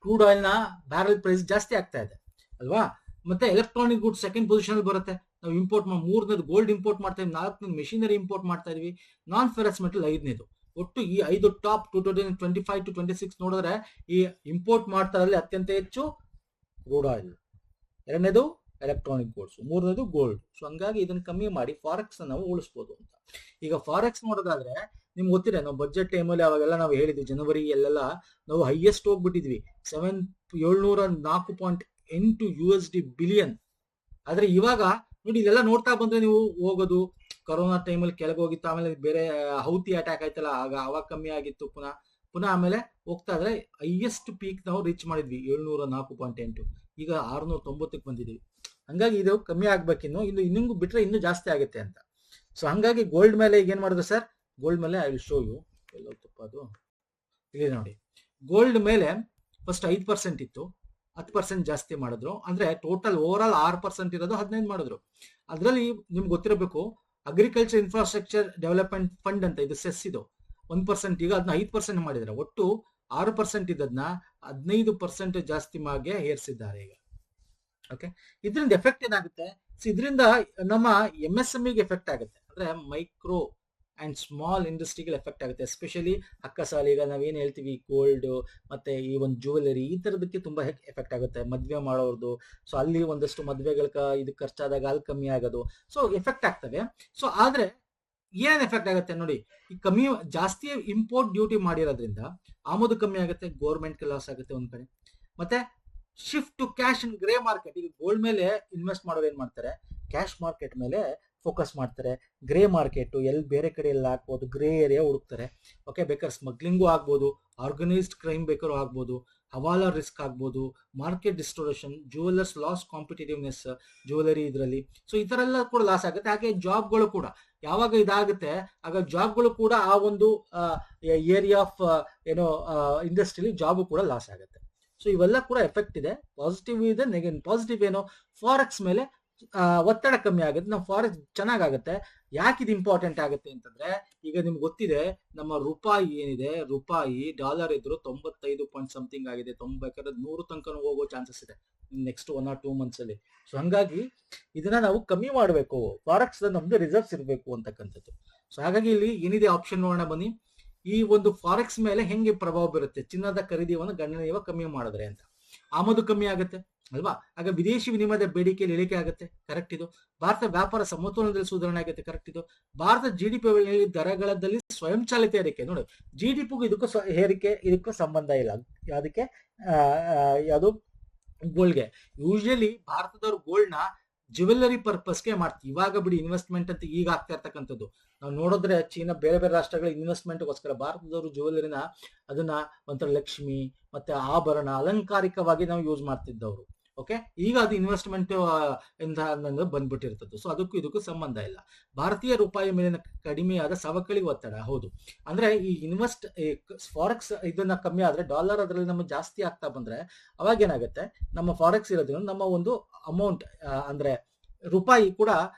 ಕ್ರೂಡ್ ಆಯಿಲ್ ನ ಬ್ಯಾರಲ್ ಪ್ರೈಸ್ ಜಾಸ್ತಿ ಆಗ್ತಾ ಇದೆ ಅಲ್ವಾ? ಮತ್ತೆ ಎಲೆಕ್ಟ್ರಾನಿಕ್ ಗುಡ್ಸ್ ಸೆಕೆಂಡ್ ಪೊಸಿಷನ್ ಅಲ್ಲಿ ಬರುತ್ತೆ. ನಾವು ಇಂಪೋರ್ಟ್ 3ನೇದು ಗೋಲ್ಡ್ ಇಂಪೋರ್ಟ್ ಮಾಡ್ತಾ ಇದೀವಿ, 4ನೇದು ಮೆಷಿನರಿ ಇಂಪೋರ್ಟ್ ಮಾಡ್ತಾ ಇದೀವಿ, ನಾನ್ ಫೆರಸ್ ಮೆಟಲ್ 5ನೇದು. ಒಟ್ಟು ಈ 5 ಟಾಪ್ 2025 to 26 ನೋಡಿದ್ರೆ ಈ ಇಂಪೋರ್ಟ್ ಮಾಡ್ತಾರಲ್ಲಿ ಅತ್ಯಂತ ಹೆಚ್ಚು ಕ್ರೂಡ್ ಆಯಿಲ್, 2ನೇದು ಎಲೆಕ್ಟ್ರಾನಿಕ್ ಗೂಡ್ಸ್, 3ನೇದು ಗೋಲ್ಡ್. ಸೊ ಹಂಗಾಗಿ ಇದನ್ನ ಕಮ್ಮಿ ಮಾಡಿ ಫಾರೆಕ್ಸ್ ನಾವು ಉಳಿಸ್ಬೋದು ಅಂತ. ಈಗ ಫಾರೆಕ್ಸ್ ನೋಡೋದಾದ್ರೆ ನಿಮ್ಗೆ ಗೊತ್ತಿದೆ, ನಾವು ಬಜೆಟ್ ಟೈಮಲ್ಲಿ ಅವಾಗೆಲ್ಲ ನಾವು ಹೇಳಿದ್ವಿ, ಜನವರಿ ಎಲ್ಲೆಲ್ಲ ನಾವು ಹೈಯೆಸ್ಟ್ ಹೋಗ್ಬಿಟ್ಟಿದ್ವಿ, 704.8 USD ಬಿಲಿಯನ್. ಆದ್ರೆ ಇವಾಗ ನೋಡಿ, ಇಲ್ಲೆಲ್ಲ ನೋಡ್ತಾ ಬಂದ್ರೆ ನೀವು ಹೋಗೋದು, ಕೊರೋನಾ ಟೈಮಲ್ಲಿ ಕೆಳಗೆ ಹೋಗಿತ್ತು, ಆಮೇಲೆ ಬೇರೆ ಹೌತಿ ಅಟ್ಯಾಕ್ ಆಯ್ತಲ್ಲ, ಅವಾಗ ಕಮ್ಮಿ ಆಗಿತ್ತು, ಪುನಃ ಆಮೇಲೆ ಹೋಗ್ತಾ ಇದ್ರೆ ಹೈಯೆಸ್ಟ್ ಪೀಕ್ ನಾವು ರೀಚ್ ಮಾಡಿದ್ವಿ 704.8. ಈಗ 690ಕ್ಕೆ ಬಂದಿದ್ದೀವಿ. ಹಂಗಾಗಿ ಇದು ಕಮ್ಮಿ ಆಗ್ಬೇಕಿನ್ನು, ಇನ್ನೂ ಬಿಟ್ರೆ ಇನ್ನೂ ಜಾಸ್ತಿ ಆಗುತ್ತೆ ಅಂತ. ಸೊ ಹಂಗಾಗಿ ಗೋಲ್ಡ್ ಮೇಲೆ ಈಗ ಏನ್ ಮಾಡಿದ್ರು ಸರ್? ಗೋಲ್ಡ್ ಮೇಲೆ ಐ ವಿಲ್ ಶೋ ಯು. ಎಲ್ಲೋ ತಪ್ಪದು ಇಲ್ಲಿ ನೋಡಿ, ಗೋಲ್ಡ್ ಮೇಲೆ ಫಸ್ಟ್ 5% ಇತ್ತು, 10% ಜಾಸ್ತಿ ಮಾಡಿದ್ರು. ಅಂದ್ರೆ ಟೋಟಲ್ ಓವರ್ ಆಲ್ 6% ಇರೋದು 15 ಮಾಡಿದ್ರು. ಅದರಲ್ಲಿ ನಿಮ್ಗೆ ಗೊತ್ತಿರಬೇಕು, ಅಗ್ರಿಕಲ್ಚರ್ ಇನ್ಫ್ರಾಸ್ಟ್ರಕ್ಚರ್ ಡೆವಲಪ್ಮೆಂಟ್ ಫಂಡ್ ಅಂತ, ಇದು ಸೆಸ್, ಇದು 1%. ಈಗ ಅದನ್ನ 5% ಮಾಡಿದ್ರೆ, ಒಟ್ಟು 6% ಇದ್ದದನ್ನ 15% ಜಾಸ್ತಿ ಮಾಡಿ ಏರ್ಸಿದ್ದಾರೆ ಈಗ. ಓಕೆ, ಇದರಿಂದ ಎಫೆಕ್ಟ್ ಏನಾಗುತ್ತೆ? ಇದರಿಂದ ನಮ್ಮ MSME ಗೆ ಎಫೆಕ್ಟ್ ಆಗುತ್ತೆ, ಅಂದ್ರೆ ಮೈಕ್ರೋ ಅಂಡ್ ಸ್ಮಾಲ್ ಇಂಡಸ್ಟ್ರಿಗೆ ಎಫೆಕ್ಟ್ ಆಗುತ್ತೆ. ಎಸ್ಪೆಷಲಿ ಅಕ್ಕಸಾಲಿ, ಈಗ ನಾವೇನ್ ಹೇಳ್ತೀವಿ ಗೋಲ್ಡ್ ಮತ್ತೆ ಈ ಒಂದು ಜ್ಯುವೆಲರಿ, ಈ ತರದಕ್ಕೆ ತುಂಬಾ ಎಫೆಕ್ಟ್ ಆಗುತ್ತೆ. ಮದ್ವೆ ಮಾಡೋರ್ದು, ಸೊ ಅಲ್ಲಿ ಒಂದಷ್ಟು ಮದ್ವೆಗಳ ಇದು ಖರ್ಚಾದಾಗ ಅಲ್ಲಿ ಕಮ್ಮಿ ಆಗೋದು, ಸೊ ಎಫೆಕ್ಟ್ ಆಗ್ತವೆ. ಸೊ ಆದ್ರೆ ಏನ್ ಎಫೆಕ್ಟ್ ಆಗುತ್ತೆ ನೋಡಿ, ಈ ಕಮ್ಮಿ ಜಾಸ್ತಿ ಇಂಪೋರ್ಟ್ ಡ್ಯೂಟಿ ಮಾಡಿರೋದ್ರಿಂದ ಆಮದು ಕಮ್ಮಿ ಆಗುತ್ತೆ, ಗೌರ್ಮೆಂಟ್ಗೆ ಲಾಸ್ ಆಗುತ್ತೆ ಒಂದ್ ಕಡೆ. ಮತ್ತೆ shift to cash in grey market. ಈಗ ಗೋಲ್ಡ್ ಮೇಲೆ ಇನ್ವೆಸ್ಟ್ ಮಾಡೋರು ಏನ್ ಮಾಡ್ತಾರೆ, ಕ್ಯಾಶ್ ಮಾರ್ಕೆಟ್ ಮೇಲೆ ಫೋಕಸ್ ಮಾಡ್ತಾರೆ. ಗ್ರೇ ಮಾರ್ಕೆಟ್ ಎಲ್ಲಿ ಬೇರೆ ಕಡೆ ಎಲ್ಲ ಹಾಕ್ಬೋದು, ಗ್ರೇ ಏರಿಯಾ ಹುಡುಕ್ತಾರೆ. ಓಕೆ, ಬೇಕಾದ್ರೆ ಸ್ಮಗ್ಲಿಂಗು ಆಗ್ಬೋದು, ಆರ್ಗನೈಸ್ಡ್ ಕ್ರೈಮ್ ಬೇಕಾದ್ರೂ ಆಗ್ಬೋದು, ಹವಾಲಾ ರಿಸ್ಕ್ ಆಗ್ಬೋದು, market distortion, jewellers loss competitiveness jewellery ಇದರಲ್ಲಿ. ಸೊ ಈ ತರ ಎಲ್ಲ ಕೂಡ ಲಾಸ್ ಆಗುತ್ತೆ. ಹಾಗೆ ಜಾಬ್ಗಳು ಕೂಡ ಯಾವಾಗ ಇದಾಗುತ್ತೆ, ಆಗ ಜಾಬ್ಗಳು ಕೂಡ ಆ ಒಂದು ಏರಿಯಾ ಆಫ್ ಏನೋ ಇಂಡಸ್ಟ್ರಿಲಿ ಜಾಬ್ ಕೂಡ ಲಾಸ್ ಆಗುತ್ತೆ. ಸೊ ಇವೆಲ್ಲ ಕೂಡ ಎಫೆಕ್ಟ್ ಇದೆ. ಪಾಸಿಟಿವ್ ಇದೆ, ನೆಗೆಟಿವ್. ಪಾಸಿಟಿವ್ ಏನು, ಫಾರೆಕ್ಸ್ ಮೇಲೆ ಒತ್ತಡ ಕಮ್ಮಿ ಆಗುತ್ತೆ, ನಮ್ಮ ಫಾರೆಕ್ಸ್ ಚೆನ್ನಾಗಾಗುತ್ತೆ. ಯಾಕೆ ಇದು ಇಂಪಾರ್ಟೆಂಟ್ ಆಗುತ್ತೆ ಅಂತಂದ್ರೆ, ಈಗ ನಿಮ್ಗೆ ಗೊತ್ತಿದೆ ನಮ್ಮ ರೂಪಾಯಿ ಏನಿದೆ, ರೂಪಾಯಿ ಡಾಲರ್ ಇದ್ರು 95 ಪಾಯಿಂಟ್ ಸಮಥಿಂಗ್ ಆಗಿದೆ, 100 ತನಕ ಹೋಗೋ ಚಾನ್ಸಸ್ ಇದೆ ನೆಕ್ಸ್ಟ್ 1 or 2 months ಅಲ್ಲಿ. ಸೊ ಹಂಗಾಗಿ ಇದನ್ನ ನಾವು ಕಮ್ಮಿ ಮಾಡಬೇಕು, ಫಾರೆಕ್ಸ್ ನಮ್ದು ರಿಸರ್ವ್ಸ್ ಇರಬೇಕು ಅಂತಕ್ಕಂಥದ್ದು. ಸೊ ಹಾಗಾಗಿ ಇಲ್ಲಿ ಏನಿದೆ ಆಪ್ಷನ್ ನೋಡೋಣ ಬನ್ನಿ. ಈ ಒಂದು ಫಾರೆಕ್ಸ್ ಮೇಲೆ ಹೆಂಗೆ ಪ್ರಭಾವ ಬೀರುತ್ತೆ, ಚಿನ್ನದ ಖರೀದಿಯನ್ನು ಗಣನೀಯವಾಗಿ ಕಮ್ಮಿ ಮಾಡಿದ್ರೆ ಅಂತ. ಆಮದು ಕಮ್ಮಿ ಆಗುತ್ತೆ ಅಲ್ವಾ, ಆಗ ವಿದೇಶಿ ವಿನಿಮಯದ ಬೇಡಿಕೆಯಲ್ಲಿ ಇಳಿಕೆ ಆಗುತ್ತೆ, ಕರೆಕ್ಟ್ ಇದು. ಭಾರತ ವ್ಯಾಪಾರ ಸಮತೋಲನದಲ್ಲಿ ಸುಧಾರಣೆ ಆಗುತ್ತೆ, ಕರೆಕ್ಟ್ ಇದು. ಭಾರತ GDP ದರಗಳಲ್ಲಿ ಸ್ವಯಂಚಾಲಿತ ಏರಿಕೆ. ನೋಡಿ GDPಗೂ ಇದಕ್ಕೂ ಏರಿಕೆ ಇದಕ್ಕೂ ಸಂಬಂಧ ಇಲ್ಲ. ಅದಕ್ಕೆ ಯಾವುದು ಗೋಲ್ಡ್ಗೆ. ಯೂಶಲಿ ಭಾರತದವ್ರು ಗೋಲ್ಡ್ ನ ಜ್ಯುವೆಲ್ಲರಿ ಪರ್ಪಸ್ಗೆ ಮಾಡ್ತೀವಿ. ಇವಾಗ ಬಿಡಿ ಇನ್ವೆಸ್ಟ್ಮೆಂಟ್ ಅಂತ ಈಗ ಆಗ್ತಾ ಇರ್ತಕ್ಕಂಥದ್ದು. ನಾವು ನೋಡಿದ್ರೆ ಚೀನಾ ಬೇರೆ ಬೇರೆ ರಾಷ್ಟ್ರಗಳ ಇನ್ವೆಸ್ಟ್ಮೆಂಟ್ಗೋಸ್ಕರ, ಭಾರತದವರು ಜ್ಯುವೆಲ್ಲರಿನ ಅದನ್ನ ಒಂಥರ ಲಕ್ಷ್ಮಿ ಮತ್ತೆ ಆಭರಣ ಅಲಂಕಾರಿಕವಾಗಿ ನಾವು ಯೂಸ್ ಮಾಡ್ತಿದ್ದವರು. ಓಕೆ, ಈಗ ಅದು ಇನ್ವೆಸ್ಟ್ಮೆಂಟ್ ಇಂದ ಬಂದ್ಬಿಟ್ಟಿರ್ತದ್ದು. ಸೊ ಅದಕ್ಕೂ ಇದಕ್ಕೂ ಸಂಬಂಧ ಇಲ್ಲ. ಭಾರತೀಯ ರೂಪಾಯಿ ಮೇಲಿನ ಕಡಿಮೆಯಾದ ಸವಕಳಿ ಒತ್ತಡ, ಹೌದು. ಅಂದ್ರೆ ಈ ಫಾರೆಕ್ಸ್ ಇದನ್ನ ಕಮ್ಮಿ ಆದ್ರೆ, ಡಾಲರ್ ಅದರಲ್ಲಿ ನಮಗೆ ಜಾಸ್ತಿ ಆಗ್ತಾ ಬಂದ್ರೆ ಅವಾಗ ಏನಾಗುತ್ತೆ, ನಮ್ಮ ಫಾರೆಕ್ಸ್ ಇರೋದ್ರಿಂದ ನಮ್ಮ ಒಂದು ಅಮೌಂಟ್ ಅಂದ್ರೆ ರೂಪಾಯಿ ಕೂಡ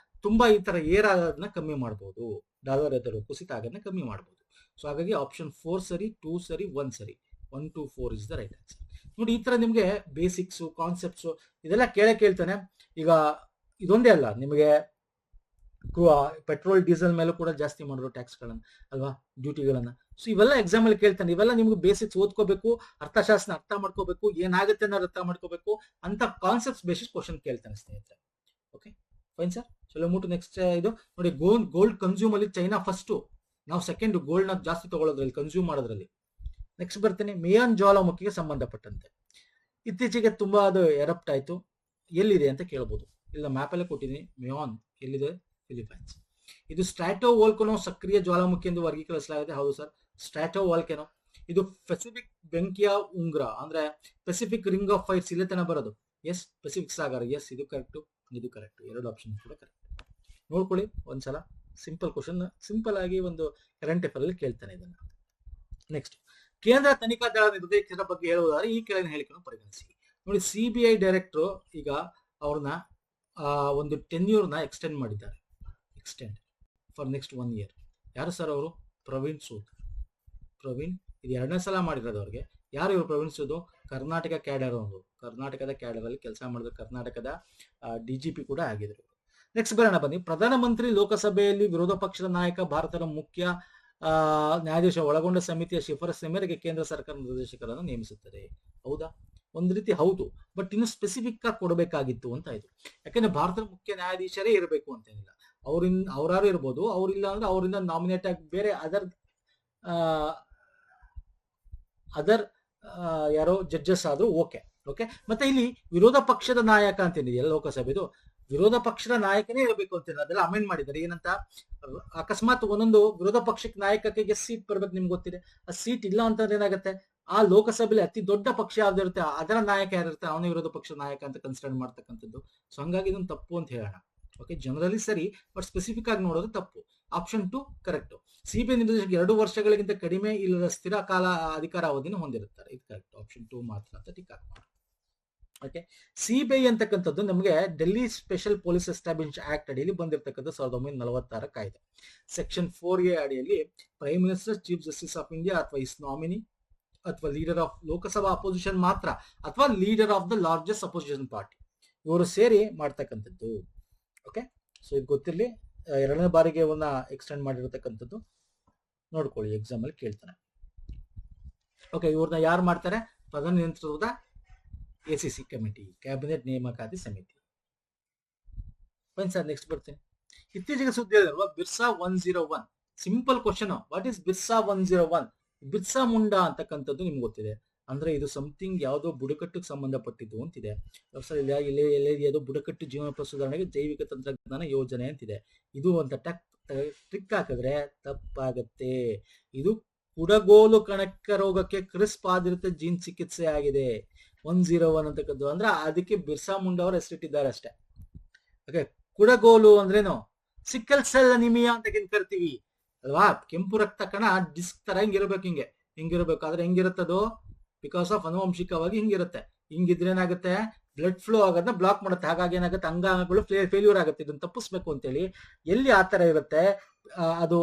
ತುಂಬಾ ಈ ತರ ಏರಾಗೋದನ್ನ ಕಮ್ಮಿ ಮಾಡಬಹುದು, ಡಾಲರ್ ಎದುರು ಕುಸಿತ ಆಗೋದನ್ನ ಕಮ್ಮಿ ಮಾಡಬಹುದು. ಸೊ ಹಾಗಾಗಿ ಆಪ್ಷನ್ 4 ಸರಿ, 2 ಸರಿ, 1 ಸರಿ. 1, 2, 4 ಇಸ್ ದ ರೈಟ್ ಆನ್ಸರ್. ನೋಡಿ ಈ ತರ ನಿಮ್ಗೆ ಬೇಸಿಕ್ಸ್ ಕಾನ್ಸೆಪ್ಟ್ಸ್ ಇದೆಲ್ಲ ಕೇಳ್ತಾನೆ. ಈಗ ಇದೊಂದೇ ಅಲ್ಲ, ನಿಮಗೆ ಪೆಟ್ರೋಲ್ ಡೀಸೆಲ್ ಮೇಲೂ ಕೂಡ ಜಾಸ್ತಿ ಮಾಡಿದ್ರು ಟ್ಯಾಕ್ಸ್ಗಳನ್ನ ಅಲ್ವಾ, ಡ್ಯೂಟಿಗಳನ್ನ. ಸೊ ಇವೆಲ್ಲ ಎಕ್ಸಾಮ್ ಅಲ್ಲಿ ಕೇಳ್ತಾನೆ. ಇವೆಲ್ಲ ನಿಮ್ಗೆ ಬೇಸಿಕ್ಸ್ ಓದ್ಕೋಬೇಕು, ಅರ್ಥಶಾಸ್ತ್ರ ಅರ್ಥ ಮಾಡ್ಕೋಬೇಕು, ಏನಾಗುತ್ತೆ ಅನ್ನೋದು ಅರ್ಥ ಮಾಡ್ಕೋಬೇಕು ಅಂತ ಕಾನ್ಸೆಪ್ಟ್ಸ್ ಬೇಸಿಸ್ ಕ್ವಶನ್ ಕೇಳ್ತಾನೆ ಸ್ನೇಹಿತರೆ. Okay fine sir. ಚಲೋ ಮೂಟು ನೆಕ್ಸ್ಟ್ ಇದು ನೋಡಿ, ಗೋಲ್ಡ್ ಕನ್ಸ್ಯೂಮ್ ಅಲ್ಲಿ ಚೈನಾ ಫಸ್ಟ್, ನಾವು ಸೆಕೆಂಡ್. ಗೋಲ್ಡ್ ನ ಜಾಸ್ತಿ ತಗೊಳ್ಳೋದ್ರಲ್ಲಿ, ಕನ್ಸ್ಯೂಮ್ ಮಾಡೋದ್ರಲ್ಲಿ. ನೆಕ್ಸ್ಟ್ ಬರ್ತೇನೆ ಮೇಯನ್ ಜ್ವಾಲಾಮುಖಿಗೆ ಸಂಬಂಧಪಟ್ಟಂತೆ. ಇತ್ತೀಚೆಗೆ ತುಂಬಾ ಅದು ಎರಪ್ಟ್ ಆಯ್ತು, ಎಲ್ಲಿದೆ ಅಂತ ಕೇಳ್ಬೋದು. ಇಲ್ಲ ಮ್ಯಾಪ್ ಅಲ್ಲೇ ಕೊಟ್ಟಿದ್ದೀನಿ. ಮೇಯಾನ್ ಎಲ್ಲಿದೆ? ಫಿಲಿಪೈನ್ಸ್. ಇದು ಸ್ಟ್ರಾಟೋ ವೋಲ್ಕನೋ ಸಕ್ರಿಯ ಜ್ವಾಲಾಮುಖಿ ಎಂದು ವರ್ಗೀಕರಿಸಲಾಗಿದೆ. ಹೌದು ಸರ್, ಸ್ಟ್ರಾಟೋ ವಾಲ್ಕೆನೋ. ಇದು ಪೆಸಿಫಿಕ್ ಬೆಂಕಿಯ ಉಂಗ್ರ, ಅಂದ್ರೆ ಪೆಸಿಫಿಕ್ ರಿಂಗ್ ಆಫ್ ಫೈರ್ಸ್ ಇಲ್ಲೇ ತನ ಬರೋದು. ಎಸ್, ಪೆಸಿಫಿಕ್ ಸಾಗರ. ಎಸ್, ಇದು ಕರೆಕ್ಟ್, ಇದು ಕರೆಕ್ಟ್. 2 ಆಪ್ಷನ್ ಕೂಡ ಕರೆಕ್ಟ್. ನೋಡ್ಕೊಳ್ಳಿ ಒಂದ್ಸಲ. ಸಿಂಪಲ್ ಕ್ವಶನ್, ಸಿಂಪಲ್ ಆಗಿ ಒಂದು ಕರೆಂಟ್ ಅಫೇರ್ ಅಲ್ಲಿ ಕೇಳ್ತಾನೆ ಇದನ್ನ. ನೆಕ್ಸ್ಟ್, ಕೇಂದ್ರ ತನಿಖಾ ದಳ ನಿರ್ದೇಶಕರ ಬಗ್ಗೆ ಹೇಳುವುದಾದ್ರೆ ಈ ಕೆಳಗಿನ ಹೇಳಿಕೆಯನ್ನು ಪರಿಗಣಿಸಿ. ನೋಡಿ, CBI ಡೈರೆಕ್ಟರ್ ಈಗ ಅವ್ರನ್ನ ಒಂದು ಟೆನ್ಯೂರ್ನ ಎಕ್ಸ್ಟೆಂಡ್ ಮಾಡಿದ್ದಾರೆ, ಎಕ್ಸ್ಟೆಂಡ್ ಫಾರ್ ನೆಕ್ಸ್ಟ್ 1 year. ಯಾರು ಸರ್ ಅವರು? ಪ್ರವೀಣ್ ಸೂದ್. ಪ್ರವೀಣ್, ಇದು 2ನೇ ಸಲ ಮಾಡಿರೋದು ಅವ್ರಿಗೆ. ಯಾರು ಇವರು? ಪ್ರವೀಣ್ ಸೂದ್ ಕರ್ನಾಟಕ ಕ್ಯಾಡರ್, ಅವರು ಕರ್ನಾಟಕದ ಕ್ಯಾಡರ್ ಅಲ್ಲಿ ಕೆಲಸ ಮಾಡಿದ್ರು, ಕರ್ನಾಟಕದ DGP ಕೂಡ ಆಗಿದ್ರು. ನೆಕ್ಸ್ಟ್ ಬರೋಣ ಬನ್ನಿ. ಪ್ರಧಾನಮಂತ್ರಿ ಲೋಕಸಭೆಯಲ್ಲಿ ವಿರೋಧ ಪಕ್ಷದ ನಾಯಕ ಭಾರತದ ಮುಖ್ಯ ನ್ಯಾಯಾಧೀಶ ಒಳಗೊಂಡ ಸಮಿತಿಯ ಶಿಫಾರಸ್ಸಿನ ಮೇರೆಗೆ ಕೇಂದ್ರ ಸರ್ಕಾರ ನಿರ್ದೇಶಕರನ್ನು ನೇಮಿಸುತ್ತದೆ. ಹೌದಾ? ಒಂದು ರೀತಿ ಹೌದು, ಬಟ್ ಇನ್ನು ಸ್ಪೆಸಿಫಿಕ್ ಆಗಿ ಕೊಡಬೇಕಾಗಿತ್ತು ಅಂತ ಆಯ್ತು. ಯಾಕಂದ್ರೆ ಭಾರತದ ಮುಖ್ಯ ನ್ಯಾಯಾಧೀಶರೇ ಇರಬೇಕು ಅಂತೇನಿಲ್ಲ, ಅವರಾರು ಇರ್ಬೋದು, ಅವ್ರಿಲ್ಲ ಅಂದ್ರೆ ಅವರಿಂದ ನಾಮಿನೇಟ್ ಆಗಿ ಬೇರೆ ಅದರ್ ಯಾರೋ ಜಡ್ಜಸ್ ಆದ್ರೂ ಓಕೆ. ಮತ್ತೆ ಇಲ್ಲಿ ವಿರೋಧ ಪಕ್ಷದ ನಾಯಕ ಅಂತೇನಿದೆಯಲ್ಲ ಲೋಕಸಭೆದು, ವಿರೋಧ ಪಕ್ಷದ ನಾಯಕನೇ ಇರಬೇಕು ಅಂತ ಅದೆಲ್ಲ ಅಮೆಂಡ್ ಮಾಡಿದ್ದಾರೆ. ಏನಂತ, ಅಕಸ್ಮಾತ್ ಒಂದೊಂದು ವಿರೋಧ ಪಕ್ಷಕ್ಕೆ ನಾಯಕಕ್ಕೆ ಸೀಟ್ ಬರ್ಬೇಕು, ನಿಮ್ಗೆ ಗೊತ್ತಿದೆ. ಆ ಸೀಟ್ ಇಲ್ಲ ಅಂತಂದ್ರೆ ಏನಾಗುತ್ತೆ, ಆ ಲೋಕಸಭೆಯಲ್ಲಿ ಅತಿ ದೊಡ್ಡ ಪಕ್ಷ ಯಾವ್ದಿರುತ್ತೆ ಅದರ ನಾಯಕ ಯಾರಿರುತ್ತೆ ಅವನೇ ವಿರೋಧ ಪಕ್ಷದ ನಾಯಕ ಅಂತ ಕನ್ಸಿಡರ್ ಮಾಡ್ತಕ್ಕಂಥದ್ದು. ಸೊ ಹಂಗಾಗಿ ಇದೊಂದು ತಪ್ಪು ಅಂತ ಹೇಳೋಣ. ಓಕೆ, ಜನರಲಿ ಸರಿ, ಬಟ್ ಸ್ಪೆಸಿಫಿಕ್ ಆಗಿ ನೋಡೋದು ತಪ್ಪು. Option 2 correct. CBI ನಿರ್ದೇಶಕ 2 ವರ್ಷಗಳಿಗಿಂತ ಕಡಿಮೆ ಇಲ್ಲದ ಸ್ಥಿರ ಕಾಲ ಅಧಿಕಾರ ಅವಧಿನ ಹೊಂದಿರುತ್ತಾರೆ. ಇದು ಕರೆಕ್ಟ್, ಆಪ್ಷನ್ 2 ಮಾತ್ರ ಅಂತ ಟಿಕ್ ಹಾಕೋಣ. ಓಕೆ, CBI ಅಂತಕ್ಕಂಥದ್ದು ನಮಗೆ Delhi special police establish act ಅಡಿಯಲ್ಲಿ ಬಂದಿರತಕ್ಕಂಥ 1946 ಕಾಯ್ದೆ. ಸೆಕ್ಷನ್ 4A ಅಡಿಯಲ್ಲಿ prime minister, chief justice of India ಅಥವಾ ಇಸ್ ನಾಮಿನಿ ಅಥವಾ ಲೀಡರ್ ಆಫ್ ಲೋಕಸಭಾ ಅಪೋಸಿಷನ್ ಮಾತ್ರ, ಅಥವಾ leader of the largest opposition party, ಇವರು ಸೇರಿ ಮಾಡ್ತಕ್ಕಂಥದ್ದು. ಓಕೆ, ಸೊ ಇದು ಗೊತ್ತಿರಲಿ. 2ನೇ ಬಾರಿಗೆ ಇವನ್ನ ಎಕ್ಸ್ಟೆಂಡ್ ಮಾಡಿರತಕ್ಕಂಥದ್ದು. ನೋಡ್ಕೊಳ್ಳಿ, ಎಕ್ಸಾಮ್ ಅಲ್ಲಿ ಕೇಳ್ತಾನೆ. ಓಕೆ, ಇವ್ರನ್ನ ಯಾರು ಮಾಡ್ತಾರೆ? ಪ್ರಧಾನಿ ನೇತೃತ್ವದ ACC ಕಮಿಟಿ, ಕ್ಯಾಬಿನೆಟ್ ನೇಮಕಾತಿ ಸಮಿತಿ. ಫೈನ್ ಸರ್, ನೆಕ್ಸ್ಟ್ ಬರ್ತೀನಿ. ಇತ್ತೀಚೆಗೆ ಸುದ್ದಿ ಹೇಳಿರುವ Birsa 101. Simple question, what is Birsa 101? Birsa Munda ಅಂತಕ್ಕಂಥದ್ದು ನಿಮ್ಗೆ ಗೊತ್ತಿದೆ. ಅಂದ್ರೆ ಇದು ಸಮಥಿಂಗ್ ಯಾವುದೋ ಬುಡಕಟ್ಟಿಗೆ ಸಂಬಂಧಪಟ್ಟಿದ್ದು ಅಂತಿದೆ. ಯಾವುದೋ ಬುಡಕಟ್ಟು ಜೀವನ ಸುಧಾರಣೆಗೆ ಜೈವಿಕ ತಂತ್ರಜ್ಞಾನ ಯೋಜನೆ ಅಂತಿದೆ. ಇದು ಅಂತ ಟ್ರಿಕ್ ಹಾಕಿದ್ರೆ ತಪ್ಪಾಗತ್ತೆ. ಇದು ಕುಡಗೋಲು ಕಣಕ್ಕ ರೋಗಕ್ಕೆ ಕ್ರಿಸ್ಪ್ ಆಧಾರಿತ ಜೀನ್ ಚಿಕಿತ್ಸೆ ಆಗಿದೆ. 101 ಅಂತಕ್ಕದ್ದು ಅಂದ್ರೆ ಅದಕ್ಕೆ ಬಿರ್ಸಾ ಮುಂಡಾ ಅವರು ಹೆಸರಿಟ್ಟಿದ್ದಾರೆ ಅಷ್ಟೇ. ಓಕೆ, ಕುಡಗೋಲು ಅಂದ್ರೇನು? ಸಿಕ್ಕಲ್ ಸೆಲ್ ಅನಿಮಿಯಾ ಅಂತ ಕರಿತೀವಿ ಅಲ್ವಾ? ಕೆಂಪು ರಕ್ತ ಕಣ ಡಿಸ್ಕ್ ತರ ಹಿಂಗಿರ್ಬೇಕು, ಹಿಂಗಿರ್ಬೇಕು. ಆದ್ರೆ ಹೆಂಗಿರುತ್ತದು? Because of ಅನುವಂಶಿಕವಾಗಿ ಹಿಂಗಿರುತ್ತೆ. ಹಿಂಗಿದ್ರೆ ಏನಾಗುತ್ತೆ, ಬ್ಲಡ್ ಫ್ಲೋ ಆಗೋದನ್ನ ಬ್ಲಾಕ್ ಮಾಡುತ್ತೆ. ಹಾಗಾಗಿ ಏನಾಗುತ್ತೆ, ಅಂಗಾಂಗಗಳು ಫೇಲ್ಯೂರ್ ಆಗುತ್ತೆ. ಇದನ್ನ ತಪ್ಪಿಸ್ಬೇಕು ಅಂತೇಳಿ ಎಲ್ಲಿ ಆ ತರ ಇರುತ್ತೆ, ಅದು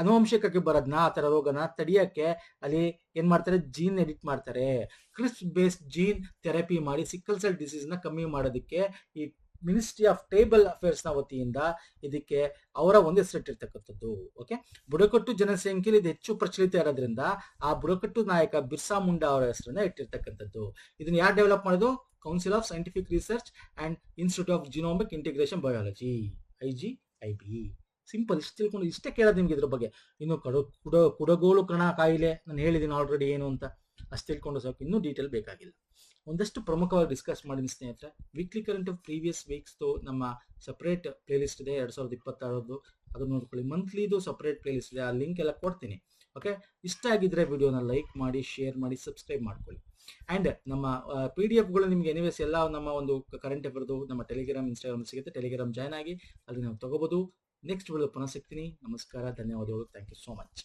ಅನುವಂಶಿಕಕ್ಕೆ ಬರೋದನ್ನ, ಆ ತರ ರೋಗನ ತಡಿಯಕ್ಕೆ ಅಲ್ಲಿ ಏನ್ ಮಾಡ್ತಾರೆ, ಜೀನ್ ಎಡಿಟ್ ಮಾಡ್ತಾರೆ. ಕ್ರಿಸ್ಪ್ ಬೇಸ್ಡ್ ಜೀನ್ ಥೆರಪಿ ಮಾಡಿ ಸಿಕ್ಕಲ್ ಸೆಲ್ ಡಿಸೀಸ್ ನ ಕಮ್ಮಿ ಮಾಡೋದಕ್ಕೆ ಈ ಮಿನಿಸ್ಟ್ರಿ ಆಫ್ ಟ್ರೈಬಲ್ ಅಫೇರ್ಸ್ ನ ವತಿಯಿಂದ ಇದಕ್ಕೆ ಅವರ ಒಂದು ಹೆಸರಿಟ್ಟಿರ್ತಕ್ಕಂಥದ್ದು. ಓಕೆ, ಬುಡಕಟ್ಟು ಜನಸಂಖ್ಯೆಯಲ್ಲಿ ಇದು ಹೆಚ್ಚು ಪ್ರಚಲಿತ ಇರೋದ್ರಿಂದ ಆ ಬುಡಕಟ್ಟು ನಾಯಕ ಬಿರ್ಸಾ ಮುಂಡಾ ಅವರ ಹೆಸರನ್ನ ಇಟ್ಟಿರ್ತಕ್ಕಂಥದ್ದು. ಇದನ್ನ ಯಾರು ಡೆವಲಪ್ ಮಾಡೋದು, council of scientific research and institute of genomic integration biology, IGIB. Simple, ಇಷ್ಟು ತಿಳ್ಕೊಂಡು, ಇಷ್ಟೇ ಕೇಳೋದು ನಿಮ್ಗೆ ಇದ್ರ ಬಗ್ಗೆ. ಇನ್ನು ಕುಡಗೋಲು ಕಣ ಕಾಯಿಲೆ ನಾನು ಹೇಳಿದ್ದೀನಿ ಆಲ್ರೆಡಿ ಏನು ಅಂತ, ಅಷ್ಟು ತಿಳ್ಕೊಂಡು ಸಾಕು, ಇನ್ನೂ ಡೀಟೇಲ್ ಬೇಕಾಗಿಲ್ಲ. ಒಂದಷ್ಟು ಪ್ರಮುಖವಾಗಿ ಡಿಸ್ಕಸ್ ಮಾಡಿದ ಸ್ನೇಹಿತರೆ, weekly current off previous weeks ನಮ್ಮ ಸಪರೇಟ್ ಪ್ಲೇಲಿಸ್ಟ್ ಇದೆ 2026, ಅದನ್ನು ನೋಡ್ಕೊಳ್ಳಿ. ಮಂತ್ಲಿದು ಸಪರೇಟ್ ಪ್ಲೇಲಿಸ್ಟ್ ಇದೆ, ಆ ಲಿಂಕ್ ಎಲ್ಲ ಕೊಡ್ತೀನಿ. ಓಕೆ, ಇಷ್ಟ ಆಗಿದ್ರೆ ವಿಡಿಯೋನ ಲೈಕ್ ಮಾಡಿ, ಶೇರ್ ಮಾಡಿ, ಸಬ್ಸ್ಕ್ರೈಬ್ ಮಾಡ್ಕೊಳ್ಳಿ. ಅಂಡ್ ನಮ್ಮ PDF ನಿಮಗೆ ಎನಿವೇಸ್ ಎಲ್ಲ ನಮ್ಮ ಒಂದು ಕರೆಂಟ್ ಅಫೇರ್ದು ನಮ್ಮ ಟೆಲಿಗ್ರಾಮ್, ಇನ್ಸ್ಟಾಗ್ರಾಮ್ ಸಿಗುತ್ತೆ. ಟೆಲಿಗ್ರಾಮ್ ಜಾಯ್ನ್ ಆಗಿ ಅಲ್ಲಿ ನಾವು ತಗೋಬಹುದು. ನೆಕ್ಸ್ಟ್ ವಿಡಿಯೋ ಪುನಃ ಸಿಗ್ತೀನಿ. ನಮಸ್ಕಾರ, ಧನ್ಯವಾದಗಳು. Thank you so much.